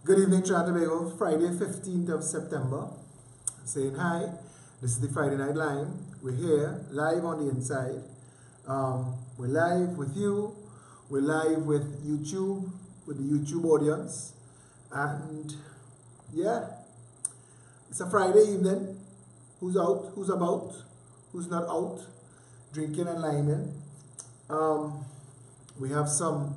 Good evening, Trinidad and Tobago. Friday, 15th of September. Saying hi. This is the Friday Night Live. We're here, live on the inside. We're live with you. We're live with YouTube, with the YouTube audience. And yeah, it's a Friday evening. Who's out? Who's about? Who's not out? Drinking and liming. We have some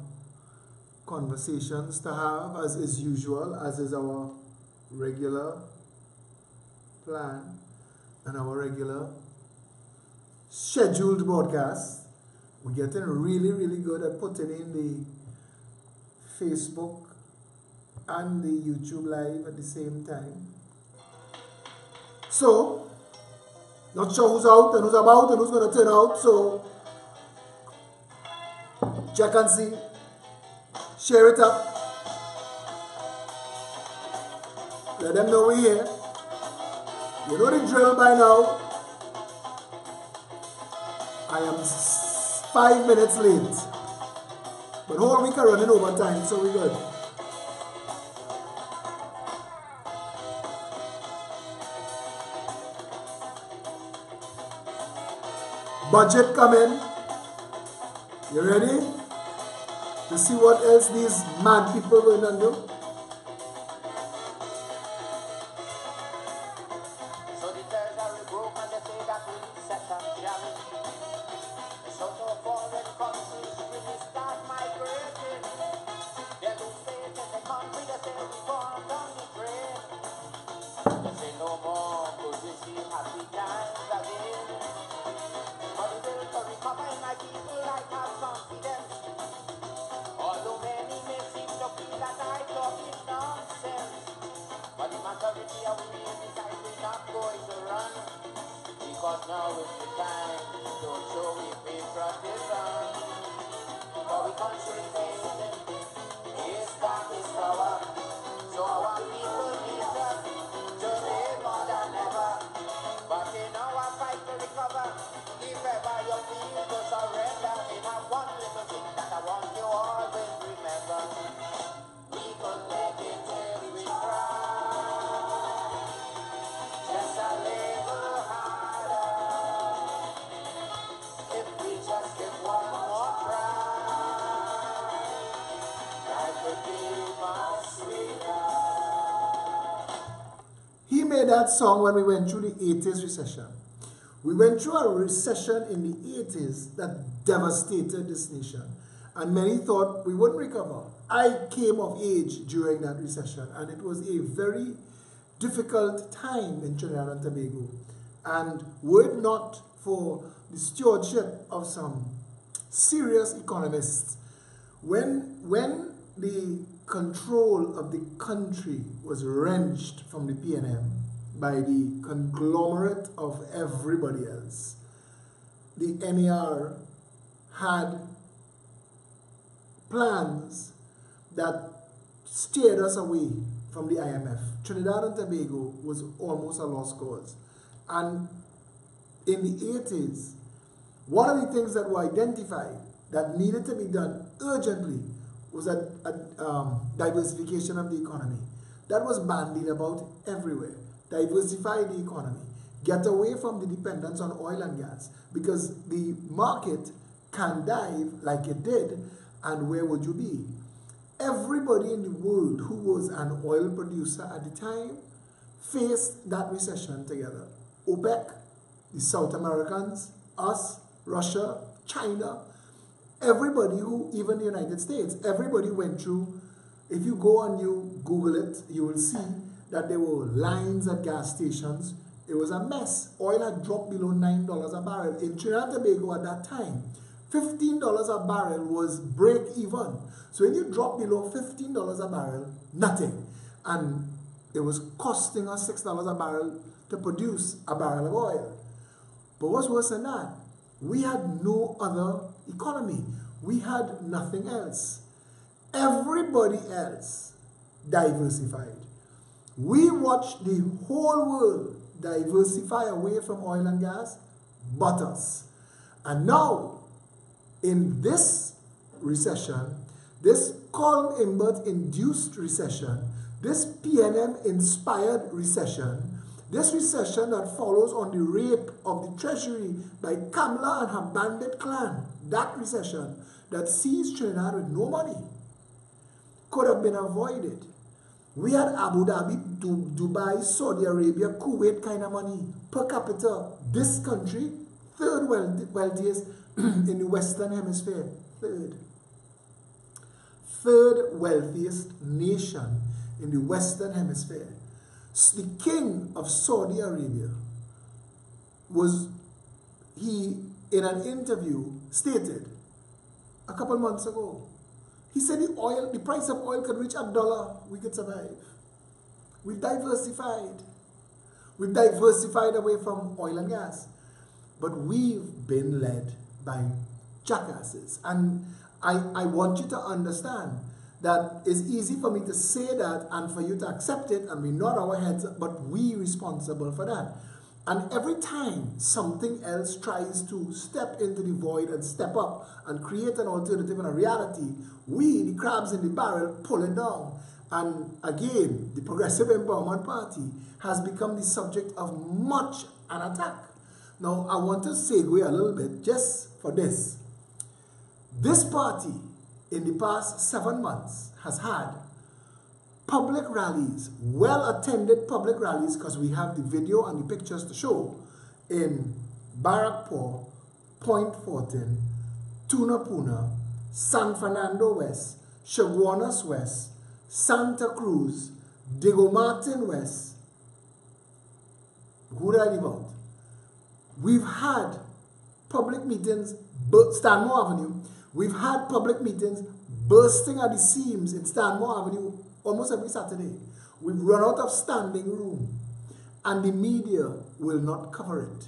conversations to have, as is usual, as is our regular plan and our regular scheduled broadcast. We're getting really good at putting in the Facebook and the YouTube live at the same time. So, not sure who's out and who's about and who's going to turn out, so check and see. Share it up. Let them know we're here. You know the drill by now. I am 5 minutes late. But whole week are running over time, so we're good. Budget coming. You ready? To see what else these mad people are going to do? So the territory broke and they say that we set up challenge. So no foreign countries really start migrating. They lose faith in the country, they say we gone down the drain. They say no more, could we see happy times again? But the will to recover in my people like have confidence. Although many may seem to feel that I talking nonsense, but the majority of we decide we're not going to run, because now is the time to show we patriotism. For we country facing is darkest hour, so our people need us today more than ever. But in our fight to recover, if ever you feel to surrender, in a one little thing that I want you always remember. We could make it till we cry, just a little harder. If we just give one more try, life would be much sweeter. He made that song when we went through the 80s recession. We went through a recession in the 80s that devastated this nation. And many thought we wouldn't recover. I came of age during that recession, and it was a very difficult time in Trinidad and Tobago. And were it not for the stewardship of some serious economists, when the control of the country was wrenched from the PNM by the conglomerate of everybody else, the NER had plans that steered us away from the IMF. Trinidad and Tobago was almost a lost cause. And in the 80s, one of the things that were identified that needed to be done urgently was a diversification of the economy. That was bandied about everywhere. Diversify the economy. Get away from the dependence on oil and gas, because the market can dive like it did, and where would you be? Everybody in the world who was an oil producer at the time faced that recession together. OPEC, the South Americans, us, Russia, China, everybody who, even the United States, everybody went through. If you go and you Google it, you will see that there were lines at gas stations. It was a mess. Oil had dropped below $9 a barrel. In Trinidad and Tobago at that time, $15 a barrel was break even. So when you drop below $15 a barrel, nothing. And it was costing us $6 a barrel to produce a barrel of oil. But what's worse than that? We had no other economy. We had nothing else. Everybody else diversified. We watched the whole world diversify away from oil and gas, but us. And now, in this recession, this Colm Imbert induced recession, This PNM-inspired recession, this recession that follows on the rape of the treasury by Kamala and her bandit clan, that recession that sees Trinidad with no money, could have been avoided. We had Abu Dhabi, Dubai, Saudi Arabia, Kuwait kind of money. Per capita, this country, third wealthiest in the Western Hemisphere. Third wealthiest nation in the Western Hemisphere. The king of Saudi Arabia in an interview, stated a couple months ago, he said the price of oil could reach $1, we could survive. We've diversified. We've diversified away from oil and gas. But we've been led by jackasses. And I want you to understand that it's easy for me to say that and for you to accept it, and we nod our heads, but we responsible for that. And every time something else tries to step into the void and step up and create an alternative and a reality, we, the crabs in the barrel, pull it down. And again, the Progressive Empowerment Party has become the subject of much an attack. Now, I want to segue a little bit just for this. This party, in the past 7 months, has had public rallies, well-attended public rallies, because we have the video and the pictures to show, in Barrackpore, Point Fortin, Tunapuna, San Fernando West, Chaguanas West, Santa Cruz, Diego Martin West. Who did I leave out? We've had public meetings, Stanmore Avenue. We've had public meetings bursting at the seams in Stanmore Avenue almost every Saturday. We've run out of standing room, and the media will not cover it.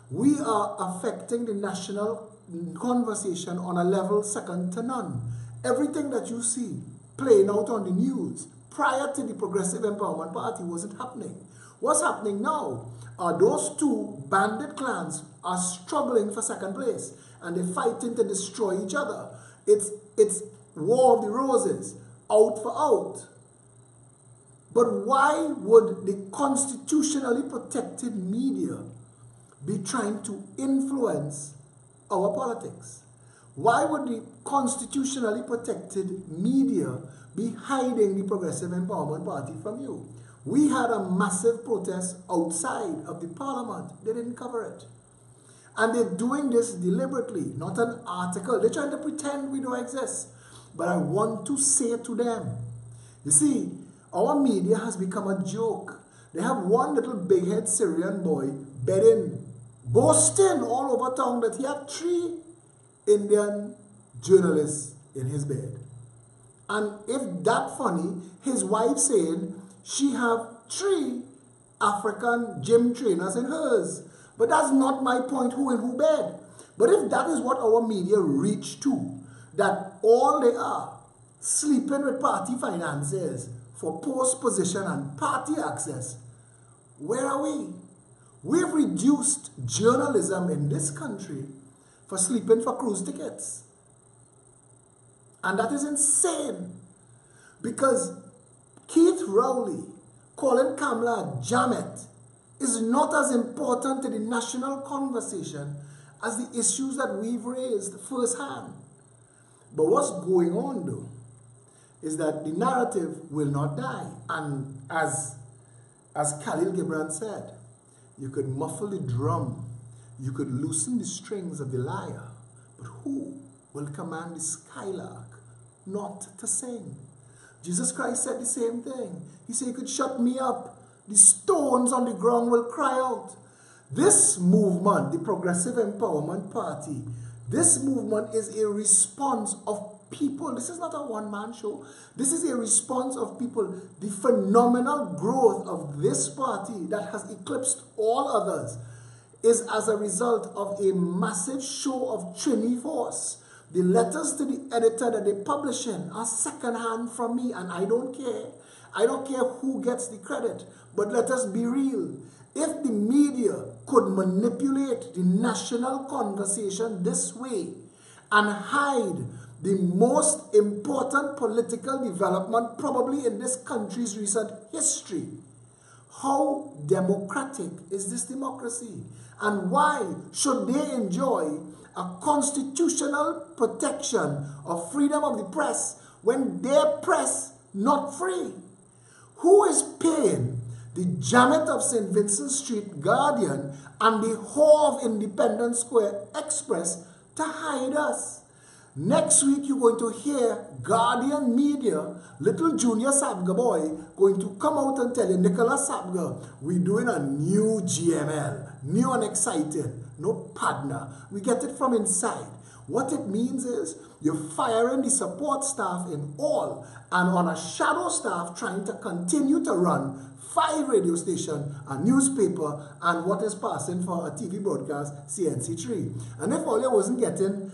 We are affecting the national conversation on a level second to none. Everything that you see playing out on the news prior to the Progressive Empowerment Party wasn't happening. What's happening now are those two bandit clans are struggling for second place, and they're fighting to destroy each other. It's War of the Roses, out for out. But why would the constitutionally protected media be trying to influence our politics? Why would the constitutionally protected media be hiding the Progressive Empowerment Party from you? We had a massive protest outside of the parliament. They didn't cover it. And they're doing this deliberately, not an article. They're trying to pretend we don't exist. But I want to say to them, you see, our media has become a joke. They have one little big-head Syrian boy boasting all over town that he had 3 Indian journalists in his bed. And if that funny, his wife saying she have 3 African gym trainers in hers. But that's not my point, who in who bed. But if that is what our media reach to, that all they are sleeping with party financiers for post position and party access, where are we? We've reduced journalism in this country for sleeping for cruise tickets. And that is insane. Because Keith Rowley calling Kamala a jammet is not as important to the national conversation as the issues that we've raised firsthand. But what's going on, though, is that the narrative will not die. And as Khalil Gibran said, you could muffle the drum, you could loosen the strings of the lyre, but who will command the skylark not to sing? Jesus Christ said the same thing. He said, you could shut me up, the stones on the ground will cry out. This movement, the Progressive Empowerment Party, this movement is a response of people. This is not a one-man show. This is a response of people. The phenomenal growth of this party that has eclipsed all others is as a result of a massive show of Trini force. The letters to the editor that they're publishing are secondhand from me, and I don't care. I don't care who gets the credit, but let us be real. If the media could manipulate the national conversation this way and hide the most important political development probably in this country's recent history. How democratic is this democracy? And why should they enjoy a constitutional protection of freedom of the press when their press not free? Who is paying the Janet of St. Vincent Street Guardian and the Whore of Independence Square Express to hide us? Next week, you're going to hear Guardian Media, little Junior Sabga boy, going to come out and tell you, Nicholas Sabga, we're doing a new GML, new and exciting, no partner. We get it from inside. What it means is you're firing the support staff in all and on a shadow staff trying to continue to run 5 radio stations, a newspaper, and what is passing for a TV broadcast, CNC3. And if all you wasn't getting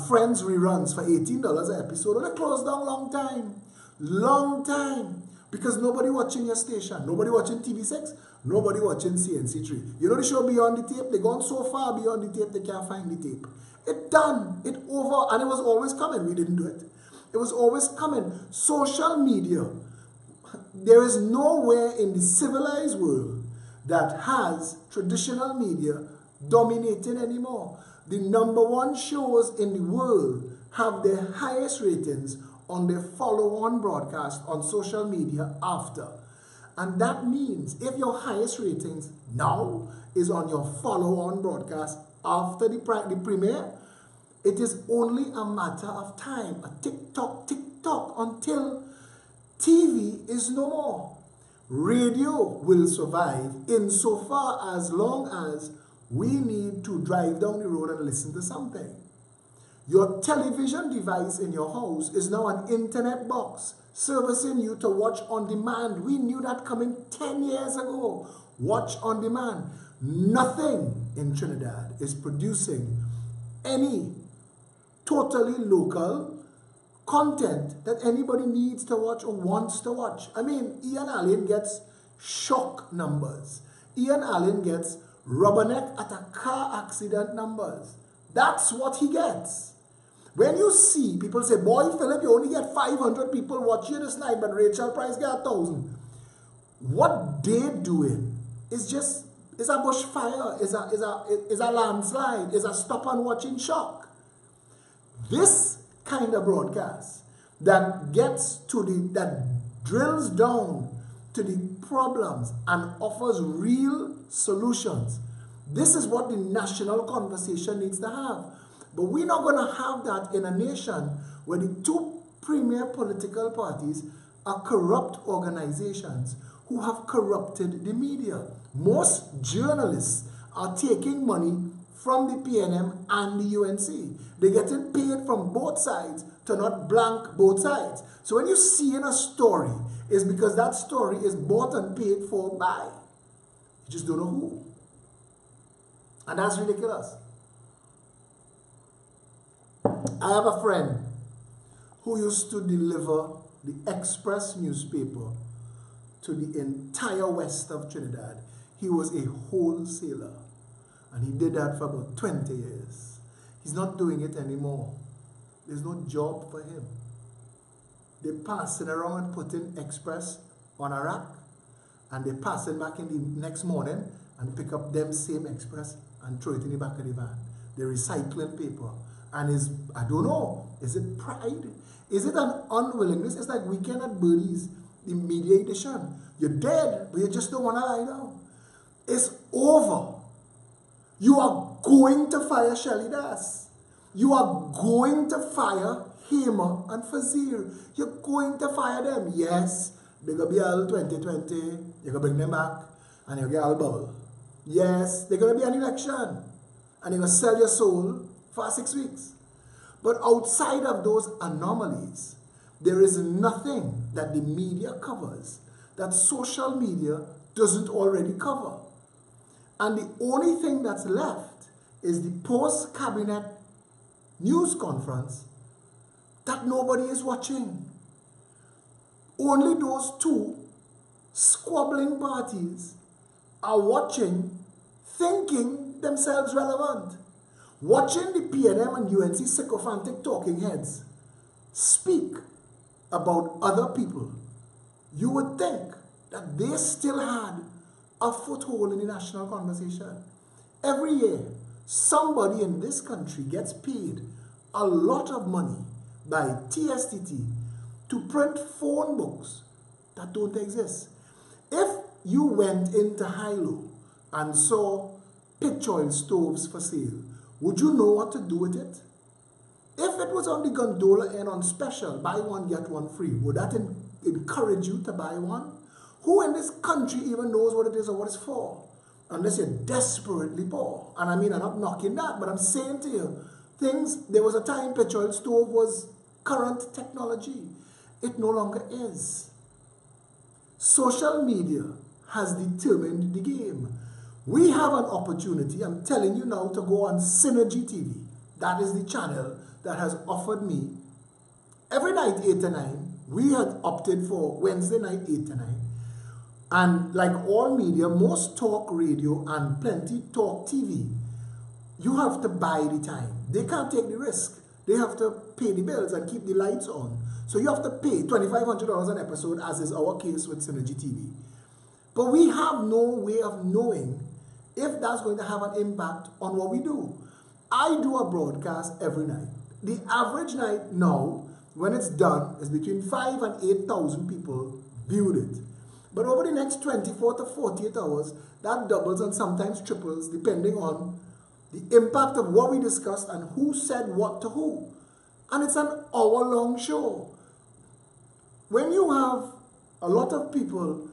Friends reruns for $18 an episode, they closed down long time, because nobody watching your station, nobody watching TV6, nobody watching CNC3. You know the show Beyond the Tape? They gone so far beyond the tape they can't find the tape. It done, it over, and it was always coming. We didn't do it. It was always coming. Social media. There is nowhere in the civilized world that has traditional media dominating anymore. The #1 shows in the world have their highest ratings on their follow-on broadcast on social media after. And that means if your highest ratings now is on your follow-on broadcast after the premiere, it is only a matter of time, a tick-tock, until TV is no more. Radio will survive insofar as long as we need to drive down the road and listen to something. Your television device in your house is now an internet box servicing you to watch on demand. We knew that coming 10 years ago. Watch on demand. Nothing in Trinidad is producing any totally local content that anybody needs to watch or wants to watch. I mean, Ian Allen gets shock numbers. Ian Allen gets rubberneck at a car accident numbers. That's what he gets. When you see people say, boy, Philip, you only get 500 people watching you this night, but Rachel Price get 1,000. What they're doing is a bushfire, is a landslide, is a stop and watching shock. This kind of broadcast that drills down to the problems and offers real solutions. This is what the national conversation needs to have. But we're not going to have that in a nation where the 2 premier political parties are corrupt organizations who have corrupted the media. Most journalists are taking money from the PNM and the UNC. They're getting paid from both sides to not blank both sides. So when you see in a story, it's because that story is bought and paid for by. You just don't know who. And that's ridiculous. I have a friend who used to deliver the Express newspaper to the entire west of Trinidad. He was a wholesaler, and he did that for about 20 years. He's not doing it anymore. There's no job for him. They're passing around and putting Express on a rack, and they're passing back in the next morning and pick up them same Express and throw it in the back of the van. They're recycling paper. And I don't know, is it pride? Is it an unwillingness? It's like Weekend at Bernie's, the media edition. You're dead, but you just don't want to lie down. It's over. You are going to fire Shelley Das. You are going to fire Hamer and Fazir. You're going to fire them. Yes, they're going to be all 2020. You're going to bring them back, and you'll get all bubble. Yes, they're going to be an election, and you're going to sell your soul for 6 weeks. But outside of those anomalies, there is nothing that the media covers that social media doesn't already cover. And the only thing that's left is the post-cabinet news conference that nobody is watching. Only those 2 squabbling parties are watching, thinking themselves relevant. Watching the PNM and UNC sycophantic talking heads speak about other people, you would think that they still had a foothold in the national conversation. Every year, somebody in this country gets paid a lot of money by TSTT to print phone books that don't exist. If you went into Hilo and saw pitch oil stoves for sale, would you know what to do with it? If it was on the gondola and on special, buy one, get one free, would that encourage you to buy one? Who in this country even knows what it is or what it's for? Unless you're desperately poor. And I mean, I'm not knocking that, but I'm saying to you, there was a time pitch oil stove was current technology. It no longer is. Social media has determined the game. We have an opportunity, I'm telling you now, to go on Synergy TV. That is the channel that has offered me every night 8 to 9. We had opted for Wednesday night 8 to 9. And like all media, most talk radio and plenty talk TV, you have to buy the time. They can't take the risk. They have to pay the bills and keep the lights on. So you have to pay $2,500 an episode, as is our case with Synergy TV. But we have no way of knowing if that's going to have an impact on what we do. I do a broadcast every night. The average night now, when it's done, is between 5,000 and 8,000 people viewed it. But over the next 24 to 48 hours, that doubles and sometimes triples depending on the impact of what we discussed and who said what to who. And it's an hour-long show. When you have a lot of people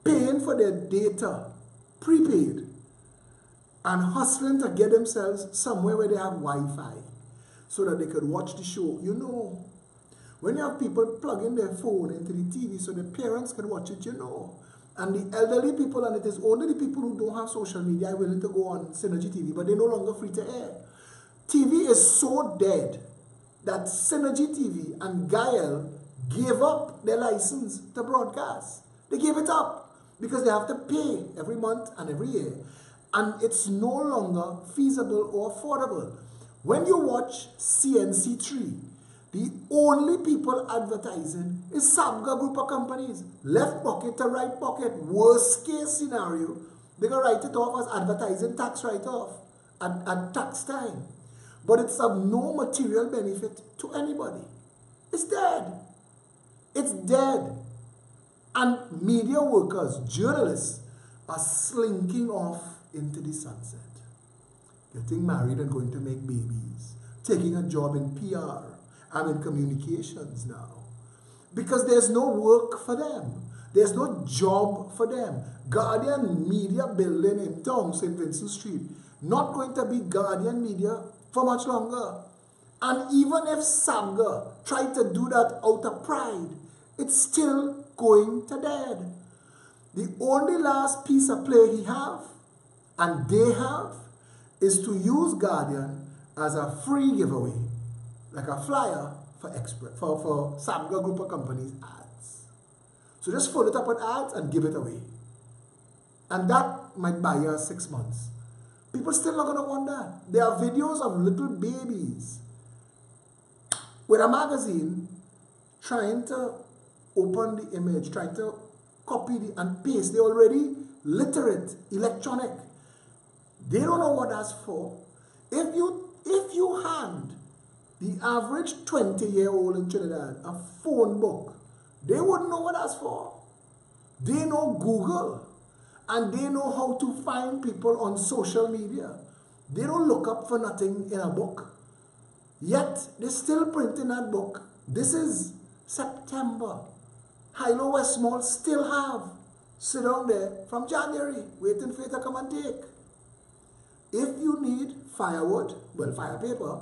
paying for their data, prepaid, and hustling to get themselves somewhere where they have Wi-Fi so that they could watch the show, you know. When you have people plugging their phone into the TV so their parents can watch it, you know. And the elderly people, and it is only the people who don't have social media are willing to go on Synergy TV, but they're no longer free to air. TV is so dead that Synergy TV and Gael gave up their license to broadcast. They gave it up because they have to pay every month and every year. And it's no longer feasible or affordable. When you watch CNC3, the only people advertising is Sabga group of companies. Left pocket to right pocket. Worst case scenario, they're going to write it off as advertising tax write-off at tax time. But it's of no material benefit to anybody. It's dead. It's dead. And media workers, journalists, are slinking off into the sunset. Getting married and going to make babies. Taking a job in PR. I'm in communications now. Because there's no work for them. There's no job for them. Guardian Media building in town, St. Vincent Street, not going to be Guardian Media for much longer. And even if Sabga tried to do that out of pride, it's still going to dead. The only last piece of play he have, and they have, is to use Guardian as a free giveaway, like a flyer for Sabga group of companies ads. So just fill it up with ads and give it away. And that might buy you 6 months. People still not going to want that. There are videos of little babies with a magazine trying to open the image, trying to copy and paste. They're already literate, electronic. They don't know what that's for. If you hand the average 20-year-old in Trinidad a phone book, they wouldn't know what that's for. They know Google, and they know how to find people on social media. They don't look up for nothing in a book. Yet, they're still printing that book. This is September. Hilo Westmall still have sit down there from January, waiting for you to come and take. If you need firewood, well, fire paper,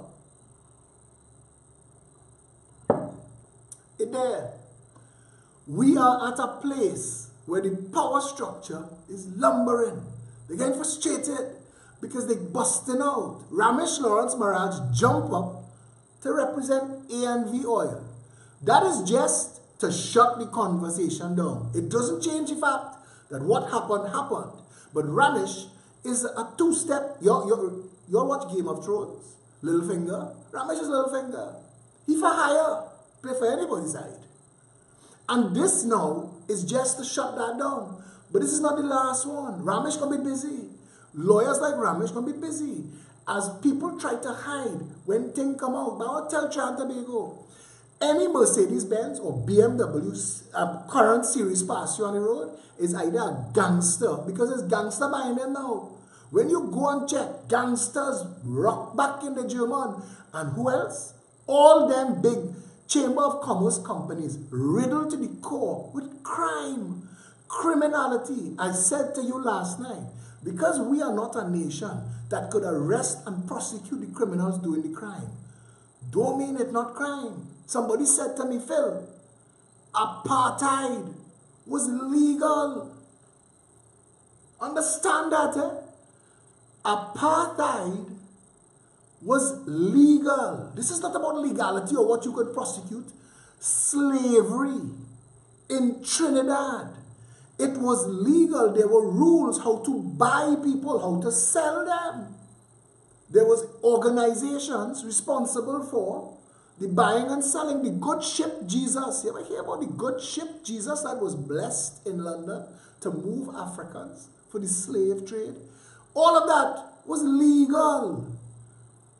it's there. We are at a place where the power structure is lumbering. They're getting frustrated because they're busting out. Ramesh Lawrence Maharaj jump up to represent A&V Oil. That is just to shut the conversation down. It doesn't change the fact that what happened, happened. But Ramesh is a two-step. You watch Game of Thrones. Littlefinger. Ramesh is Littlefinger. He for hire. play for anybody's side. And this now is just to shut that down. But this is not the last one. Ramesh can be busy. Lawyers like Ramesh can be busy. As people try to hide when things come out. But I'll tell Trinidad and Tobago, any Mercedes-Benz or BMW current series pass you on the road is either a gangster, because it's gangster behind them now. When you go and check, gangsters rock back in the German. And who else? All them big Chamber of Commerce companies riddled to the core with crime, criminality. I said to you last night, because we are not a nation that could arrest and prosecute the criminals doing the crime, don't mean it's not crime. Somebody said to me, Phil, apartheid was legal. Understand that, eh? Apartheid was legal. This is not about legality or what you could prosecute. Slavery in Trinidad, it was legal. There were rules how to buy people, how to sell them. There was organizations responsible for the buying and selling. The good ship Jesus. You ever hear about the good ship Jesus that was blessed in London to move Africans for the slave trade? All of that was legal.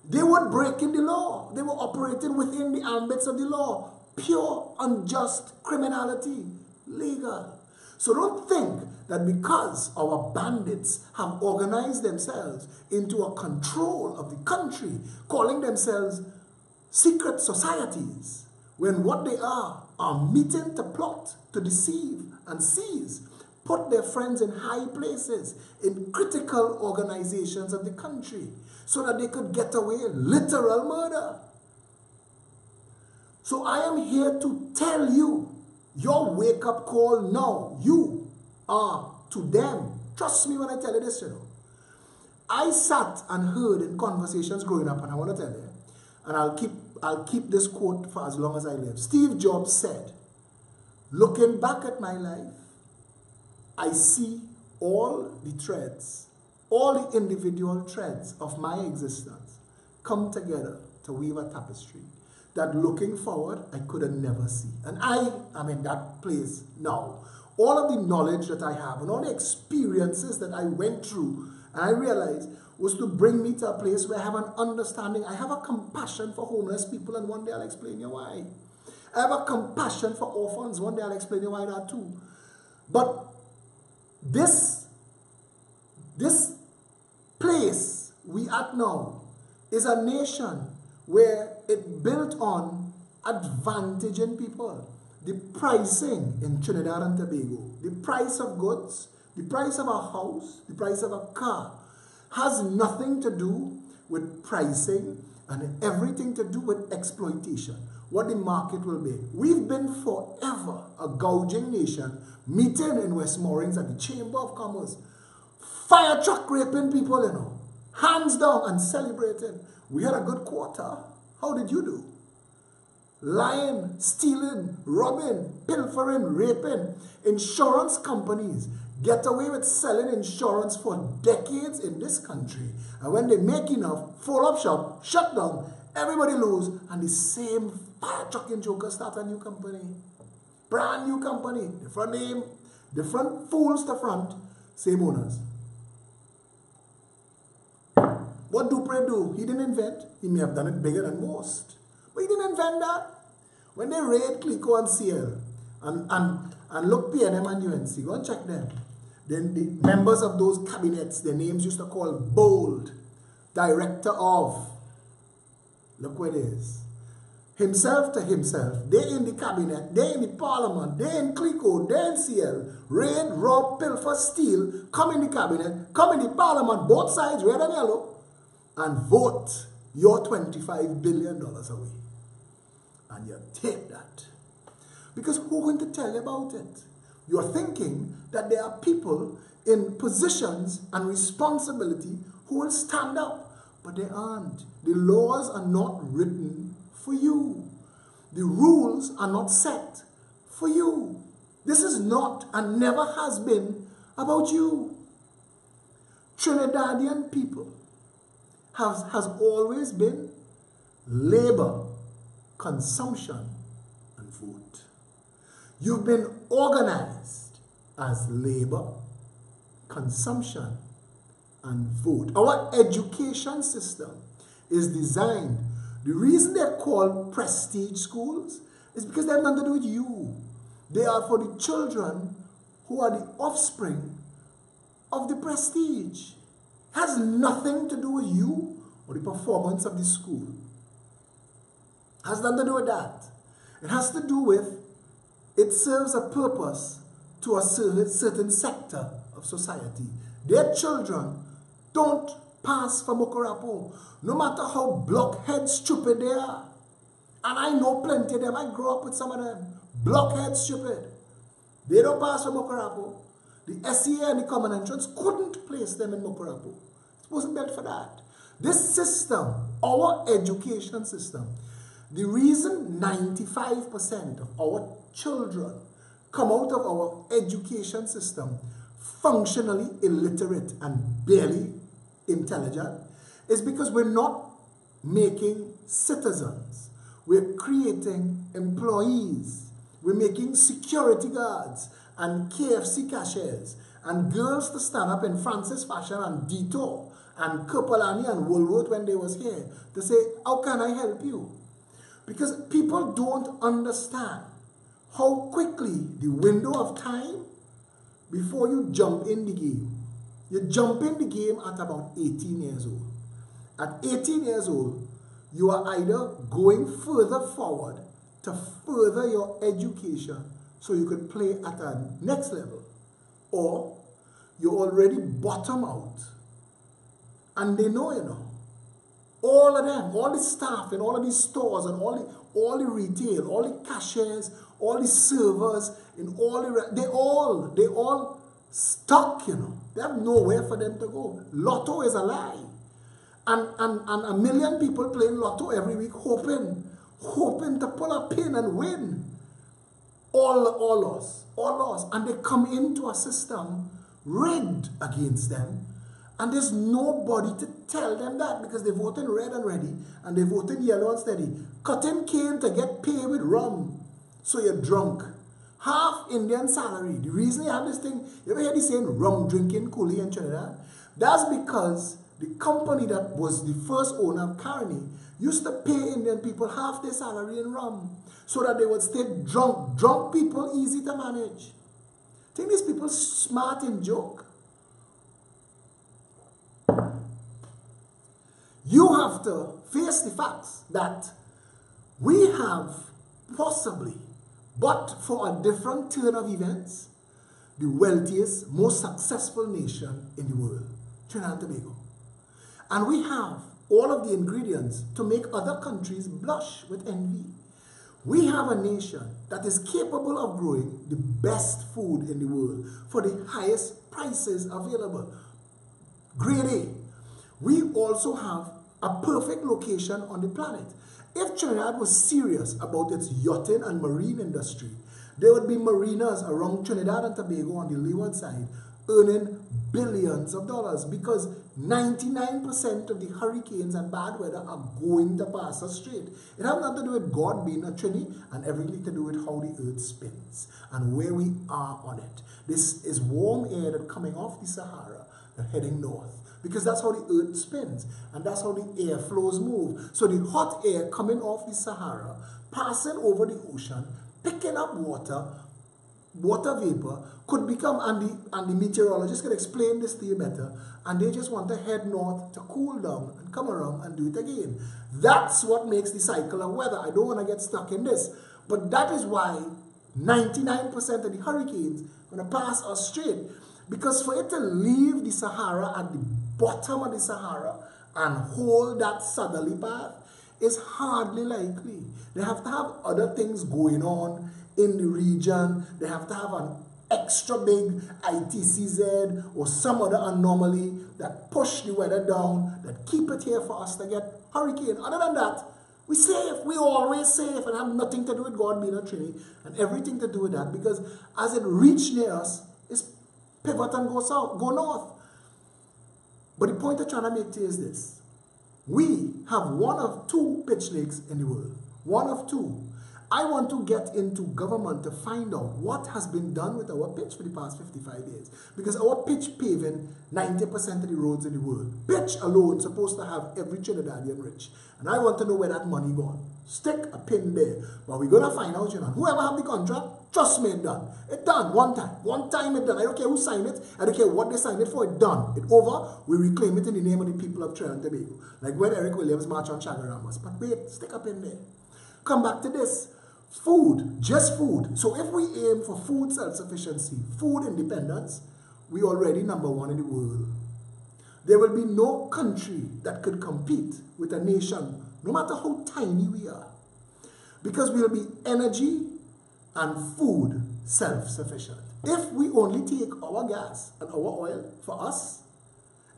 They were breaking the law. They were operating within the ambits of the law. Pure, unjust criminality. Legal. So don't think that because our bandits have organized themselves into a control of the country, calling themselves secret societies, when what they are meeting to plot, to deceive and seize, put their friends in high places, in critical organizations of the country, so that they could get away literal murder. So I am here to tell you, your wake-up call now, you are to them. Trust me when I tell you this, you know. I sat and heard in conversations growing up, and I want to tell you, and I'll keep this quote for as long as I live. Steve Jobs said, looking back at my life, I see all the threads, all the individual threads of my existence come together to weave a tapestry that looking forward, I could have never seen. And I am in that place now. All of the knowledge that I have and all the experiences that I went through, and I realized, was to bring me to a place where I have an understanding. I have a compassion for homeless people, and one day I'll explain you why. I have a compassion for orphans. One day I'll explain you why that too. But this place we at now is a nation where it built on advantaging people. The pricing in Trinidad and Tobago, the price of goods, the price of a house, the price of a car, has nothing to do with pricing and everything to do with exploitation, what the market will be. We've been forever a gouging nation, meeting in West Moorings at the Chamber of Commerce, fire truck raping people, you know, hands down and celebrating. We had a good quarter. How did you do? Lying, stealing, robbing, pilfering, raping. Insurance companies get away with selling insurance for decades in this country. And when they make enough, fold up shop, shut down, everybody lose, and the same fire trucking jokers start a new company. Brand new company. Different name, different fools to front, same owners. What Dupre do? He didn't invent. He may have done it bigger than most. But he didn't invent that. When they raid Clico and CL and look PNM and UNC, go and check them. Then the members of those cabinets, their names used to call bold. Director of. Look where it is. Himself to himself. They in the cabinet, they in the parliament, they in Clico, they in CL. Raid, rob, pilfer, steal, come in the cabinet, come in the parliament, both sides, red and yellow, and vote your $25 billion away. And you take that. Because who's going to tell you about it? You're thinking that there are people in positions and responsibility who will stand up, but they aren't. The laws are not written for you. The rules are not set for you. This is not and never has been about you. Trinidadian people has always been labor, consumption, vote. You've been organized as labor, consumption, and vote. Our education system is designed. The reason they're called prestige schools is because they have nothing to do with you. They are for the children who are the offspring of the prestige. It has nothing to do with you or the performance of the school. It has nothing to do with that. It has to do with it serves a purpose to a certain sector of society. Their children don't pass for Mokorapo, no matter how blockhead stupid they are. And I know plenty of them. I grew up with some of them. Blockhead stupid. They don't pass for Mokorapo. The SEA and the Common Entrance couldn't place them in Mokorapo. It wasn't built for that. This system, our education system, the reason 95% of our children come out of our education system functionally illiterate and barely intelligent is because we're not making citizens. We're creating employees. We're making security guards and KFC cashiers and girls to stand up in Francis Fashion and Detour and Kirpalani and Woolworth when they was here to say, how can I help you? Because people don't understand how quickly the window of time before you jump in the game. You jump in the game at about 18 years old. At 18 years old, you are either going further forward to further your education so you could play at a next level, or you already bottom out and they know you know. All of them, all the staff in all of these stores and all the retail, all the cashiers, all the servers, in all the, they all stuck, you know. They have nowhere for them to go. Lotto is a lie. And a million people playing Lotto every week hoping to pull a pin and win. All lost. And they come into a system rigged against them. And there's nobody to tell them that because they vote in red and ready and they vote in yellow and steady. Cutting cane to get paid with rum. So you're drunk. Half Indian salary. The reason you have this thing, you ever hear this saying rum drinking coolie in Trinidad? That's because the company that was the first owner of Carney used to pay Indian people half their salary in rum so that they would stay drunk. Drunk people easy to manage. Think these people smart in joke? You have to face the facts that we have possibly, but for a different turn of events, the wealthiest, most successful nation in the world, Trinidad and Tobago. And we have all of the ingredients to make other countries blush with envy. We have a nation that is capable of growing the best food in the world for the highest prices available. Grade A. We also have a perfect location on the planet. If Trinidad was serious about its yachting and marine industry, there would be mariners around Trinidad and Tobago on the leeward side earning billions of dollars because 99% of the hurricanes and bad weather are going to pass us straight. It has nothing to do with God being a Trini and everything to do with how the earth spins and where we are on it. This is warm air that's coming off the Sahara and heading north. Because that's how the earth spins and that's how the air flows move. So the hot air coming off the Sahara, passing over the ocean, picking up water vapor could become, and the meteorologists can explain this to you better, and they just want to head north to cool down and come around and do it again. That's what makes the cycle of weather. I don't want to get stuck in this, but that is why 99% of the hurricanes are going to pass us straight. Because for it to leave the Sahara at the bottom of the Sahara and hold that southerly path is hardly likely. They have to have other things going on in the region. They have to have an extra big ITCZ or some other anomaly that push the weather down, that keep it here for us to get hurricane. Other than that, we're safe. We're always safe and have nothing to do with God being a Trinity and everything to do with that, because as it reaches near us, it's pivot and go south, go north. But the point I'm trying to make to you is this. We have one of two pitch lakes in the world. One of two. I want to get into government to find out what has been done with our pitch for the past 55 years. Because our pitch paving 90% of the roads in the world. Pitch alone is supposed to have every Trinidadian rich. And I want to know where that money gone. Stick a pin there. But we're going to find out, you know. Whoever have the contract, trust me, it's done. It's done one time. One time it's done. I don't care who signed it. I don't care what they signed it for. It's done. It's over. We reclaim it in the name of the people of Trinidad and Tobago. Like when Eric Williams marched on Chagaramas. But wait, stick a pin there. Come back to this. Food, just food. So if we aim for food self-sufficiency, food independence, we already #1 in the world. There will be no country that could compete with a nation, no matter how tiny we are. Because we'll be energy and food self-sufficient. If we only take our gas and our oil for us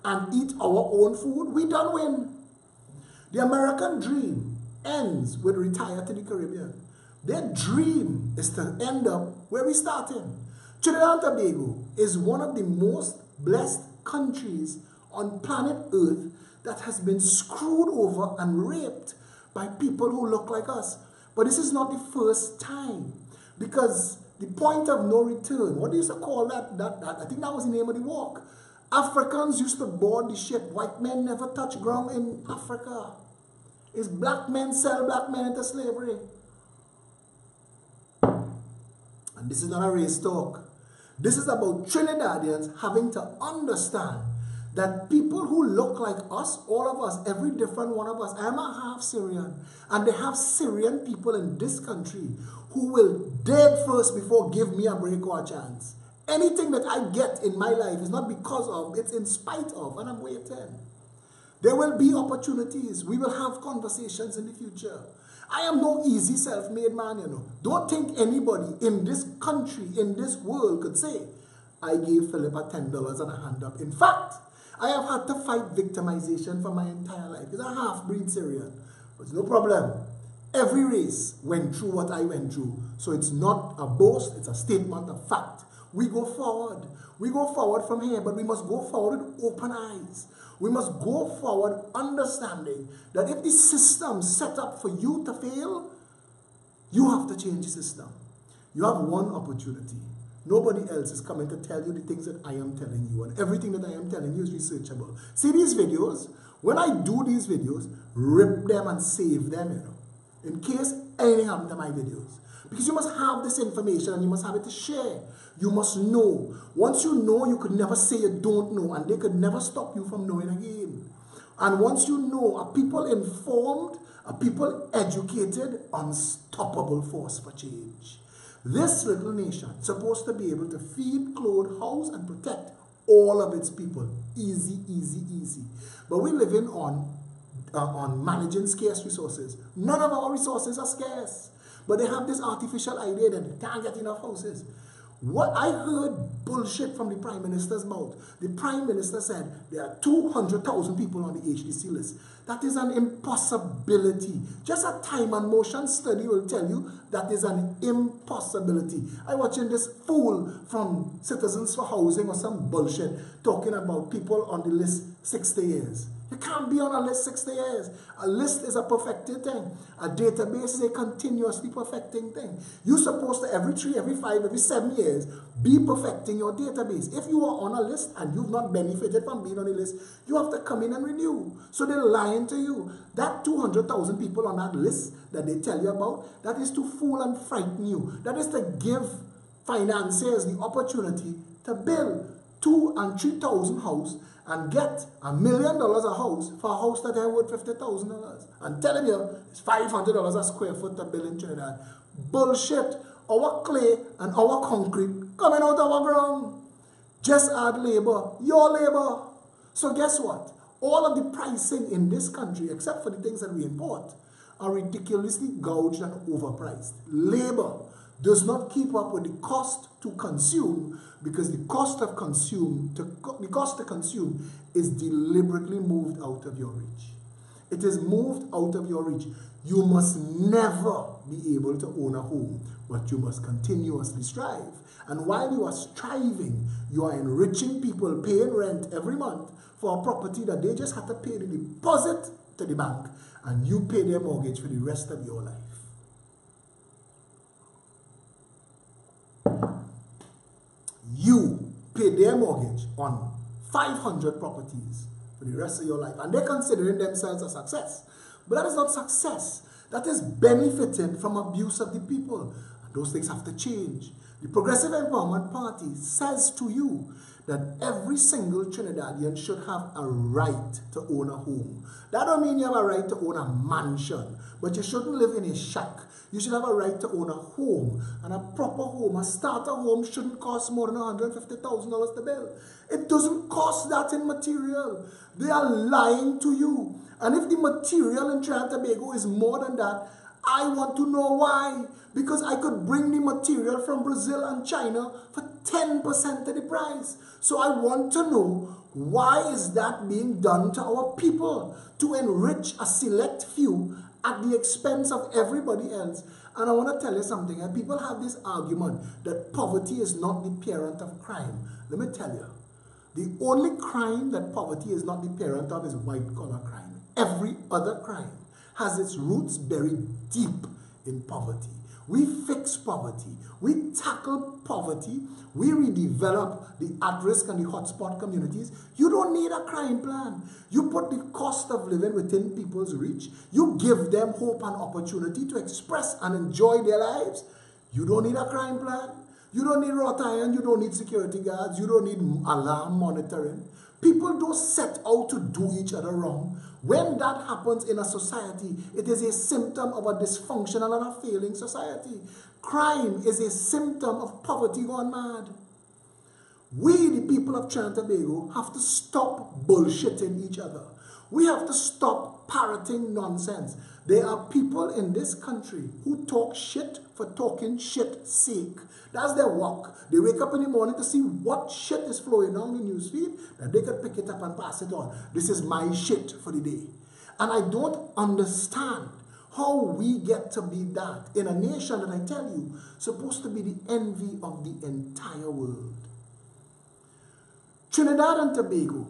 and eat our own food, we don't win. The American dream ends with retire to the Caribbean. Their dream is to end up where we started. Trinidad and Tobago is one of the most blessed countries on planet Earth that has been screwed over and raped by people who look like us. But this is not the first time, because the point of no return, what do you used to call that? I think that was the name of the walk. Africans used to board the ship. White men never touch ground in Africa. It's black men sell black men into slavery. And this is not a race talk. This is about Trinidadians having to understand that people who look like us, all of us, every different one of us, I am a half Syrian, and they have Syrian people in this country who will dead first before give me a break or a chance. Anything that I get in my life is not because of, it's in spite of, and I'm waiting. There will be opportunities. We will have conversations in the future. I am no easy self-made man, you know. Don't think anybody in this country, in this world could say, I gave Philip a $10 and a hand up. In fact, I have had to fight victimization for my entire life. It's a half-breed Syrian. But it's no problem. Every race went through what I went through. So it's not a boast, it's a statement of fact. We go forward. We go forward from here, but we must go forward with open eyes. We must go forward understanding that if the system is set up for you to fail, you have to change the system. You have one opportunity. Nobody else is coming to tell you the things that I am telling you. And everything that I am telling you is researchable. See these videos? When I do these videos, rip them and save them, you know, in case anything happens to my videos. Because you must have this information and you must have it to share. You must know. Once you know, you could never say you don't know, and they could never stop you from knowing again. And once you know, a people informed, a people educated, unstoppable force for change. This little nation is supposed to be able to feed, clothe, house, and protect all of its people. Easy, easy, easy. But we're living on managing scarce resources. None of our resources are scarce. But they have this artificial idea that they can't get enough houses. What I heard bullshit from the Prime Minister's mouth. The Prime Minister said there are 200,000 people on the HDC list. That is an impossibility. Just a time and motion study will tell you that is an impossibility. I'm watching this fool from Citizens for Housing or some bullshit talking about people on the list 60 years. You can't be on a list 60 years. A list is a perfected thing. A database is a continuously perfecting thing. You're supposed to every 3, every 5, every 7 years be perfecting your database. If you are on a list and you've not benefited from being on a list, you have to come in and renew. So they're lying to you. That 200,000 people on that list that they tell you about, that is to fool and frighten you. That is to give financiers the opportunity to build 2,000 and 3,000 houses and get $1 million a house for a house that is worth $50,000. I'm telling you, it's $500 a square foot to build in Trinidad. Bullshit. Our clay and our concrete coming out of our ground. Just add labor, your labor. So guess what? All of the pricing in this country, except for the things that we import, are ridiculously gouged and overpriced. Labor does not keep up with the cost to consume, because the cost to consume is deliberately moved out of your reach. It is moved out of your reach. You must never be able to own a home, but you must continuously strive. And while you are striving, you are enriching people, paying rent every month for a property that they just have to pay the deposit to the bank, and you pay their mortgage for the rest of your life. you pay their mortgage on 500 properties for the rest of your life. And they're considering themselves a success. But that is not success. That is benefiting from abuse of the people. And those things have to change. The Progressive Empowerment Party says to you that every single Trinidadian should have a right to own a home. That don't mean you have a right to own a mansion, but you shouldn't live in a shack. You should have a right to own a home, and a proper home. A starter home shouldn't cost more than $150,000 to build. It doesn't cost that in material. They are lying to you. And if the material in Trinidad and Tobago is more than that, I want to know why. Because I could bring the material from Brazil and China for 10% of the price. So I want to know, why is that being done to our people? To enrich a select few at the expense of everybody else. And I want to tell you something. And people have this argument that poverty is not the parent of crime. Let me tell you. The only crime that poverty is not the parent of is white-collar crime. Every other crime has its roots buried deep in poverty. We fix poverty. We tackle poverty. We redevelop the at-risk and the hotspot communities. You don't need a crime plan. You put the cost of living within people's reach. You give them hope and opportunity to express and enjoy their lives. You don't need a crime plan. You don't need wrought iron. You don't need security guards. You don't need alarm monitoring. People don't set out to do each other wrong. When that happens in a society, it is a symptom of a dysfunctional and a failing society. Crime is a symptom of poverty gone mad. We, the people of Trinidad and Tobago, have to stop bullshitting each other. We have to stop parroting nonsense. There are people in this country who talk shit for talking shit's sake. That's their work. They wake up in the morning to see what shit is flowing down the newsfeed, that they can pick it up and pass it on. This is my shit for the day. And I don't understand how we get to be that in a nation that I tell you, supposed to be the envy of the entire world. Trinidad and Tobago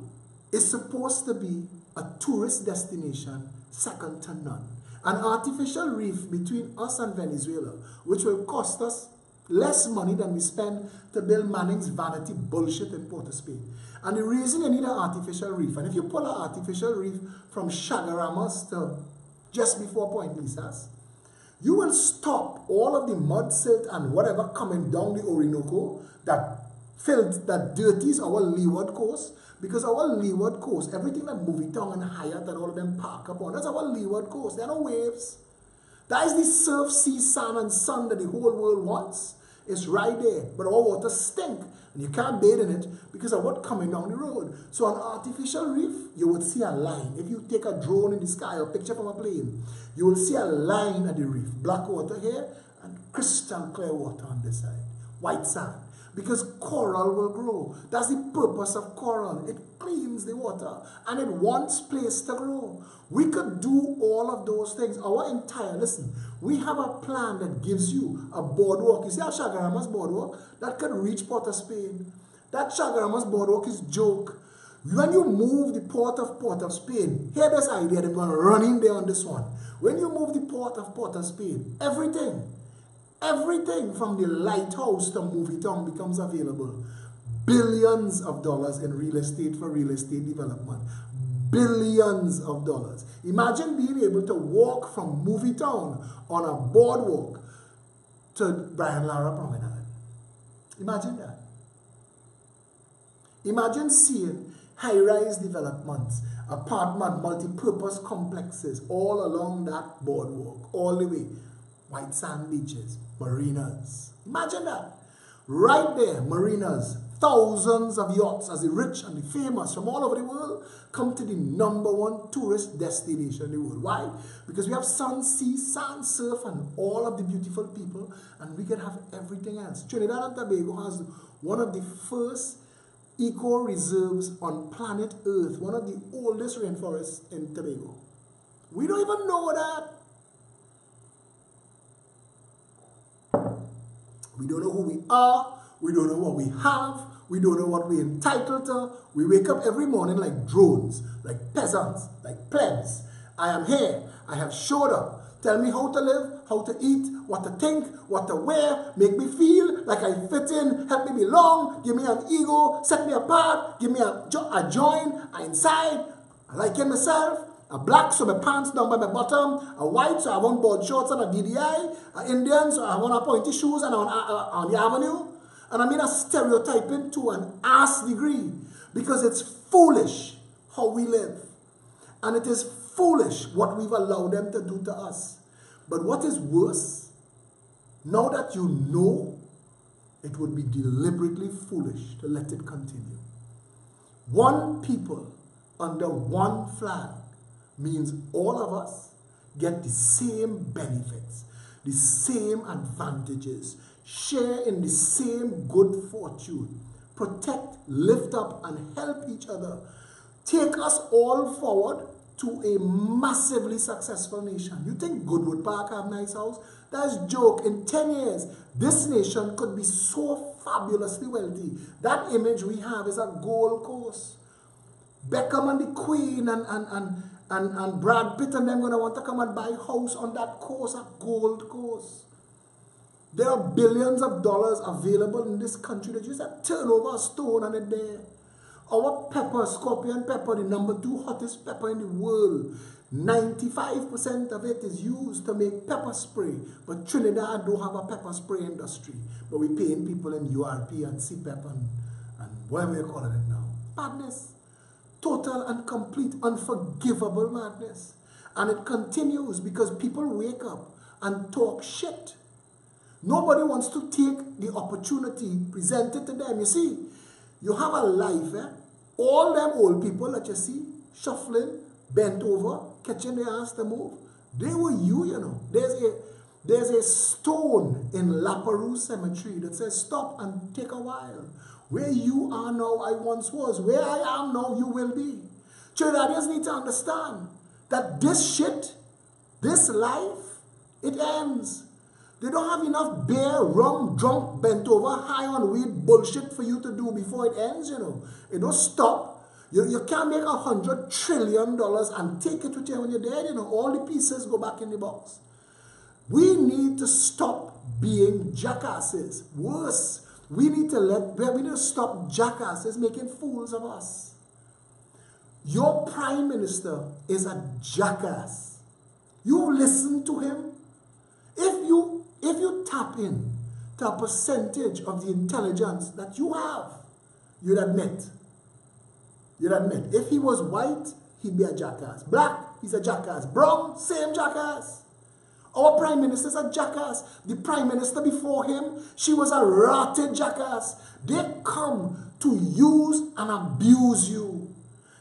is supposed to be a tourist destination second to none. An artificial reef between us and Venezuela, which will cost us less money than we spend to build Manning's vanity bullshit in Port of Spain. And the reason you need an artificial reef, and if you pull an artificial reef from Chaguaramas to just before Point Lisas, you will stop all of the mud, silt, and whatever coming down the Orinoco that dirties our leeward coast. Because our leeward coast, everything that Movitown and Hyatt and all of them park up on, that's our leeward coast. There are no waves. That is the surf, sea, sand, and sun that the whole world wants. It's right there. But our water stink. And you can't bathe in it because of what's coming down the road. So an artificial reef, you would see a line. If you take a drone in the sky or picture from a plane, you will see a line at the reef. Black water here and crystal clear water on this side. White sand. Because coral will grow. That's the purpose of coral. It cleans the water and it wants place to grow. We could do all of those things. Listen, we have a plan that gives you a boardwalk. You see our Chaguaramas boardwalk? That could reach Port of Spain. That Chaguaramas boardwalk is joke. When you move the Port of Spain, hear this idea, they're going to run in there on this one. When you move the Port of Spain, everything from the lighthouse to Movitown becomes available. Billions of dollars in real estate for real estate development. Billions of dollars. Imagine being able to walk from Movitown on a boardwalk to Brian Lara Promenade. Imagine that. Imagine seeing high-rise developments, apartment, multi-purpose complexes all along that boardwalk, all the way. White sand beaches, marinas. Imagine that. Right there, marinas. Thousands of yachts as the rich and the famous from all over the world come to the #1 tourist destination in the world. Why? Because we have sun, sea, sand, surf, and all of the beautiful people, and we can have everything else. Trinidad and Tobago has one of the first eco-reserves on planet Earth, one of the oldest rainforests in Tobago. We don't even know that. We don't know who we are. We don't know what we have. We don't know what we're entitled to. We wake up every morning like drones, like peasants, like plebs. I am here. I have showed up Tell me how to live, how to eat, what to think, what to wear, make me feel like I fit in, help me belong, give me an ego, set me apart, give me a join, a inside, I like it myself, a black so my pants down by my bottom, a white so I want board shorts and a DDI, a Indian so I want a pointy shoes and on the avenue. And I mean a stereotyping to an ass degree because it's foolish how we live. And it is foolish what we've allowed them to do to us. But what is worse, now that you know, it would be deliberately foolish to let it continue. One people under one flag means all of us get the same benefits, the same advantages, share in the same good fortune, protect, lift up, and help each other, take us all forward to a massively successful nation. You think Goodwood Park have nice house? That's joke. In 10 years, this nation could be so fabulously wealthy. That image we have is a Gold Coast. Beckham and the Queen and Brad Pitt and them going to want to come and buy a house on that coast, a Gold Coast. There are billions of dollars available in this country that you just turn over a stone and it's there. Our pepper, scorpion pepper, the #2 hottest pepper in the world, 95% of it is used to make pepper spray. But Trinidad don't have a pepper spray industry. But we're paying people in URP and CPEP and whatever you're calling it now. Madness. Total and complete, unforgivable madness. And it continues because people wake up and talk shit. Nobody wants to take the opportunity presented to them. You see, you have a life, all them old people that you see, shuffling, bent over, catching their ass to move, they were you, you know. There's a stone in Laperouse Cemetery that says, stop and take a while. Where you are now, I once was. Where I am now, you will be. Trinidadians need to understand that this shit, this life, it ends. They don't have enough beer, rum, drunk, bent over, high on weed bullshit for you to do before it ends, you know. It don't stop. You can't make $100 trillion and take it with you when you're dead, you know. All the pieces go back in the box. We need to stop being jackasses. Worse, we need to stop jackasses making fools of us. Your prime minister is a jackass. You listen to him. If you tap in to a percentage of the intelligence that you have, you'd admit. If he was white, he'd be a jackass. Black, he's a jackass. Brown, same jackass. Our prime minister's a jackass. The prime minister before him, she was a rotted jackass. They come to use and abuse you.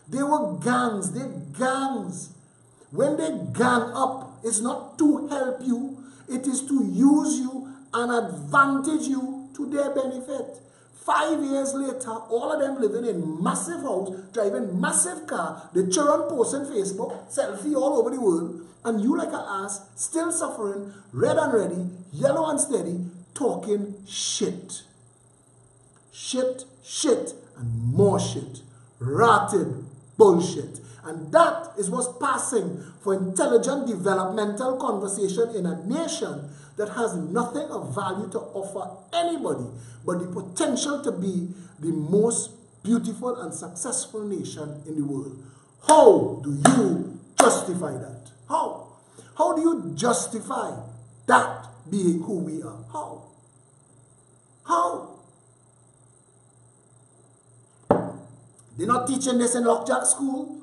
They were gangs. They're gangs. When they gang up, it's not to help you. It is to use you and advantage you to their benefit. 5 years later, all of them living in massive house, driving massive car, the children posting Facebook, selfie all over the world, and you like an ass, still suffering, red and ready, yellow and steady, talking shit. Shit, shit, and more shit. Rotted bullshit. And that is what's passing for intelligent developmental conversation in a nation that has nothing of value to offer anybody but the potential to be the most beautiful and successful nation in the world. How do you justify that? How? How do you justify that being who we are? How? How? They're not teaching this in Lockjack School.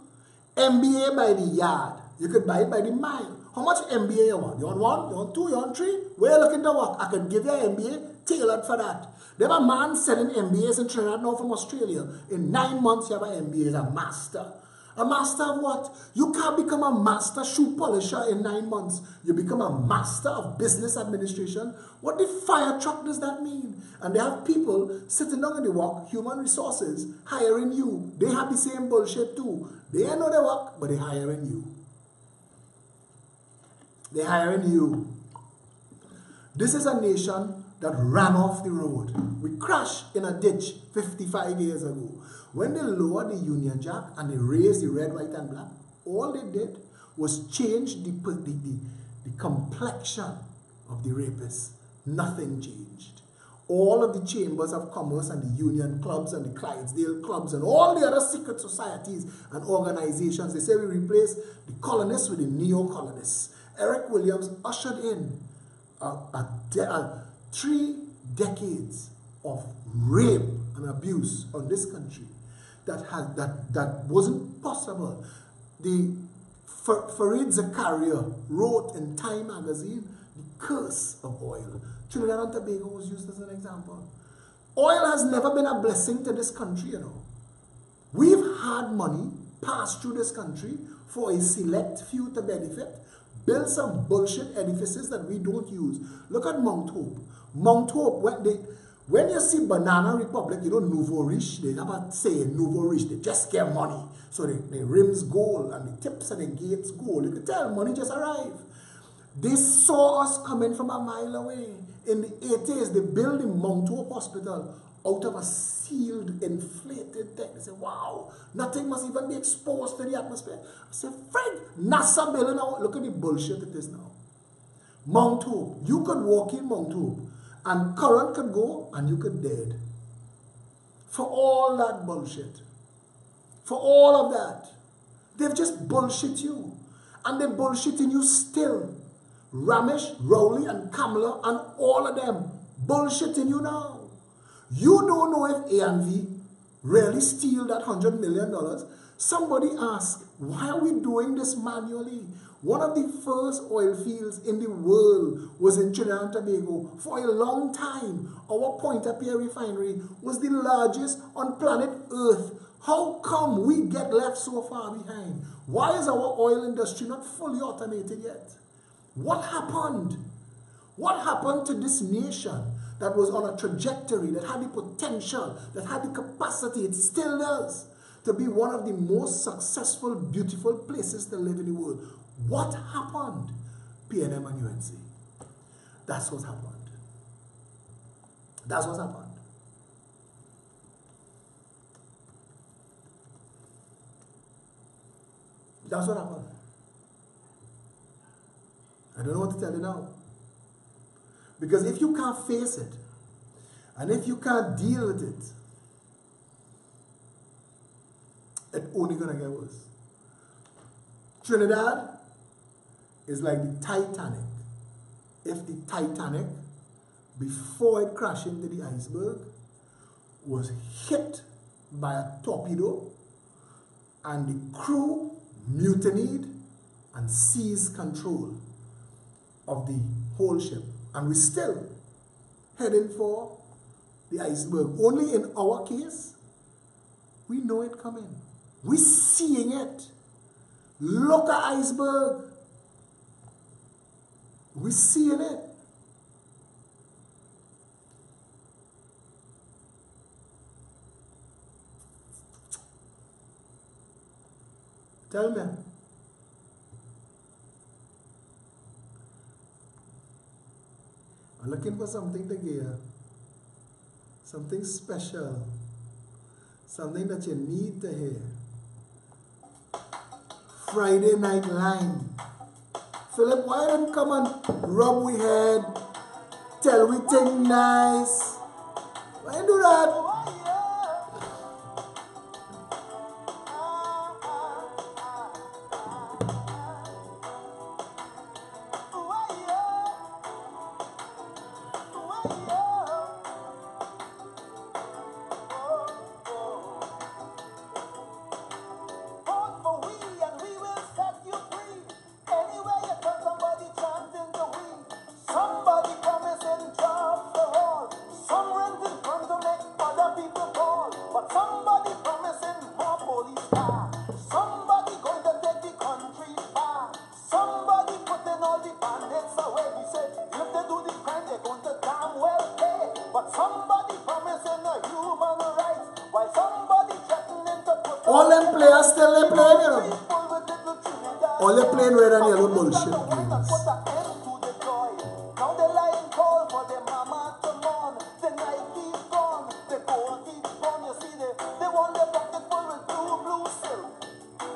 MBA by the yard. You could buy it by the mile. How much MBA you want? You want 1? You want 2? You want 3? Where you looking to work? I could give you an MBA tailored for that. There are a man selling MBAs in Trinidad now from Australia. In 9 months, you have an MBA as a master. A master of what? You can't become a master shoe polisher in 9 months. You become a master of business administration. What the fire truck does that mean? And they have people sitting down in the work, human resources, hiring you. They have the same bullshit too. They know their work, but they're hiring you. They're hiring you. This is a nation that ran off the road. We crashed in a ditch 55 years ago. When they lowered the Union Jack and they raised the red, white, and black, all they did was change the the complexion of the rapists, nothing changed. All of the chambers of commerce and the union clubs and the Clydesdale clubs and all the other secret societies and organizations, they say we replace the colonists with the neo-colonists. Eric Williams ushered in 3 decades of rape and abuse on this country that wasn't possible. Fareed Zakaria wrote in Time magazine, The Curse of Oil. Trinidad and Tobago was used as an example. Oil has never been a blessing to this country, you know. We've had money pass through this country for a select few to benefit, build some bullshit edifices that we don't use. Look at Mount Hope. Mount Hope, when you see Banana Republic, you know, Nouveau Riche, they never say Nouveau Riche, they just get money. So the rims gold and the tips and the gates gold. You can tell money just arrived. They saw us coming from a mile away. In the 80s, they built the Mount Hope Hospital out of a sealed, inflated thing. They said, wow, nothing must even be exposed to the atmosphere. I said, Fred, NASA building out, look at the bullshit it is now. Mount Hope, you could walk in Mount Hope and current could go and you could dead. For all that bullshit. For all of that. They've just bullshit you. And they're bullshitting you still. Ramesh, Rowley, and Kamala, and all of them bullshitting you now. You don't know if A&V really steal that $100 million. Somebody asked, why are we doing this manually? One of the first oil fields in the world was in Trinidad and Tobago. For a long time, our Pointe-a-Pierre refinery was the largest on planet Earth. How come we get left so far behind? Why is our oil industry not fully automated yet? What happened? What happened to this nation that was on a trajectory, that had the potential, that had the capacity, it still does, to be one of the most successful, beautiful places to live in the world? What happened? PNM and UNC. That's what happened. That's what happened. That's what happened. I don't know what to tell you now. Because if you can't face it, and if you can't deal with it, it's only going to get worse. Trinidad is like the Titanic. If the Titanic, before it crashed into the iceberg, was hit by a torpedo, and the crew mutinied and seized control of the whole ship. And we're still heading for the iceberg. Only in our case, we know it coming. We're seeing it. Look at iceberg. We're seeing it. Tell me. I'm looking for something to hear. Something special. Something that you need to hear. Friday Night Line. Philip, why don't come and rub we head? Tell we thing nice. Why don't do that? All them players still they playing, you know. All they playing red and yellow bullshit games.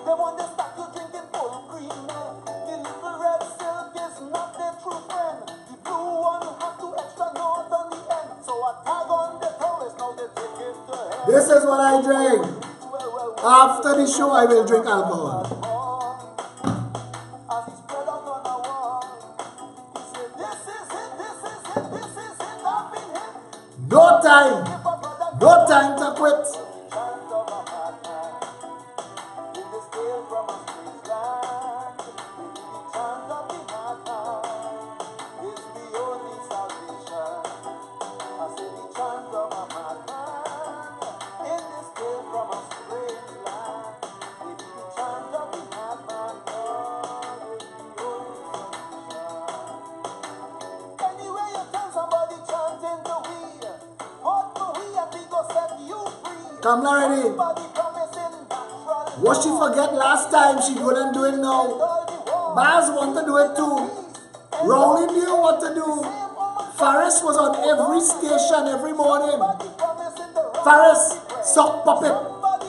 They want the stock you drinking full green milk. The little red silk is not This is what I drink. After the show, I will drink alcohol. No time. No time to quit. Kamla ready. What she forget last time, she couldn't do it now. Baz want to do it too. Rowling knew what to do. Faris was on every station every morning. Faris, sock puppet,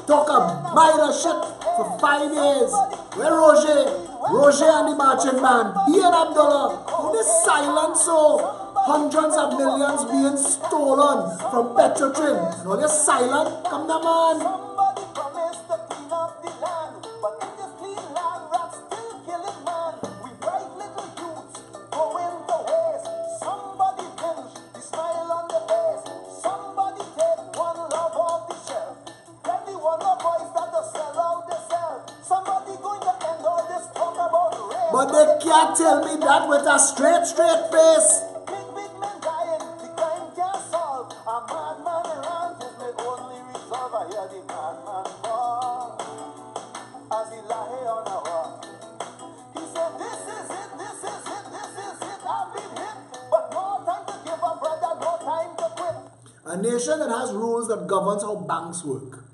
talk a minor shit for 5 years. Where Roger? Roger and the marching man. He and Abdullah. How they silent so? Hundreds of millions being stolen from Petrotrin. And all you're silent? Come down, man. Somebody promised to clean up the land, but in this clean land, rats still killing man. We bright little youths going to waste. Somebody pinch the smile on the face. Somebody take one love off the shelf. Then the one of boys that to sell out themselves. Somebody going to end all this talk about race. But they can't tell me that with a straight face. A nation that has rules that governs how banks work.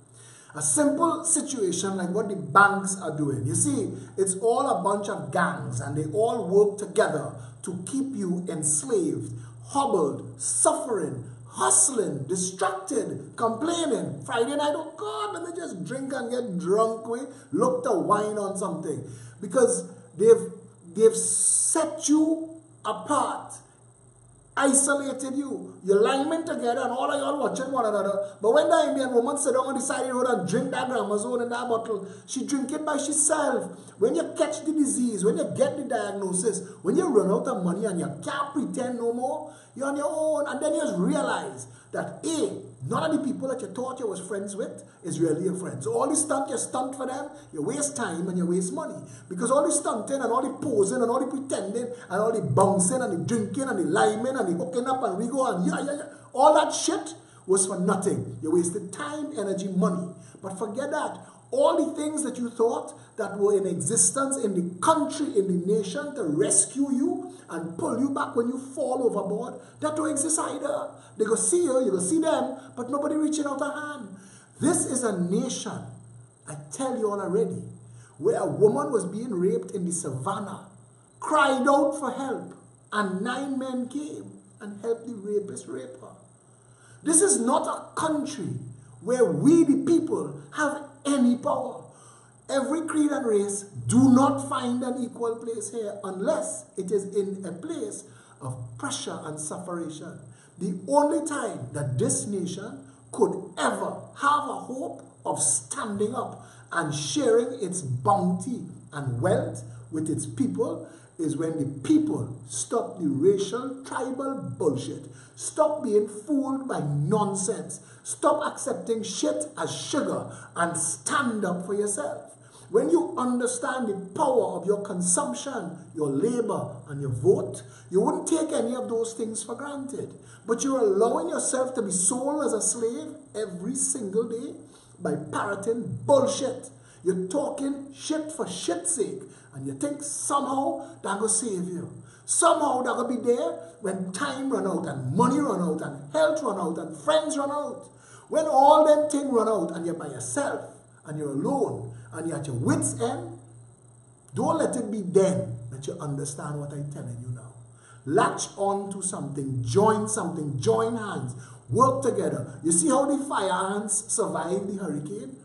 A simple situation like what the banks are doing. You see, it's all a bunch of gangs and they all work together to keep you enslaved, hobbled, suffering, hustling, distracted, complaining. Friday night, oh God, let me just drink and get drunk. Look to wine on something. Because they've set you apart, isolated you. You're lining together and all of y'all watching one another. But when the Indian woman sit down on the side of the road and drink that Gramazone in that bottle, she drink it by herself. When you catch the disease, when you get the diagnosis, when you run out of money and you can't pretend no more, you're on your own. And then you just realize that none of the people that you thought you was friends with is really your friends. So all the stunt you stunt for them, you waste time and you waste money. Because all the stunting and all the posing and all the pretending and all the bouncing and the drinking and the liming and the hooking up and we go and all that shit was for nothing. You wasted time, energy, money. But forget that. All the things that you thought that were in existence in the country, in the nation to rescue you and pull you back when you fall overboard, that don't exist either. They go see you, you go see them, but nobody reaching out a hand. This is a nation, I tell you all already, where a woman was being raped in the savannah, cried out for help, and 9 men came and helped the rapist rape her. This is not a country where we, the people, have any power. Every creed and race do not find an equal place here unless it is in a place of pressure and sufferation. The only time that this nation could ever have a hope of standing up and sharing its bounty and wealth with its people is when the people stop the racial, tribal bullshit. Stop being fooled by nonsense. Stop accepting shit as sugar and stand up for yourself. When you understand the power of your consumption, your labor, and your vote, you wouldn't take any of those things for granted. But you're allowing yourself to be sold as a slave every single day by parroting bullshit. You're talking shit for shit's sake. And you think somehow that will save you. Somehow that will be there when time run out and money run out and health run out and friends run out. When all them things run out and you're by yourself and you're alone and you're at your wit's end, don't let it be then that you understand what I'm telling you now. Latch on to something, join hands, work together. You see how the fire ants survived the hurricane?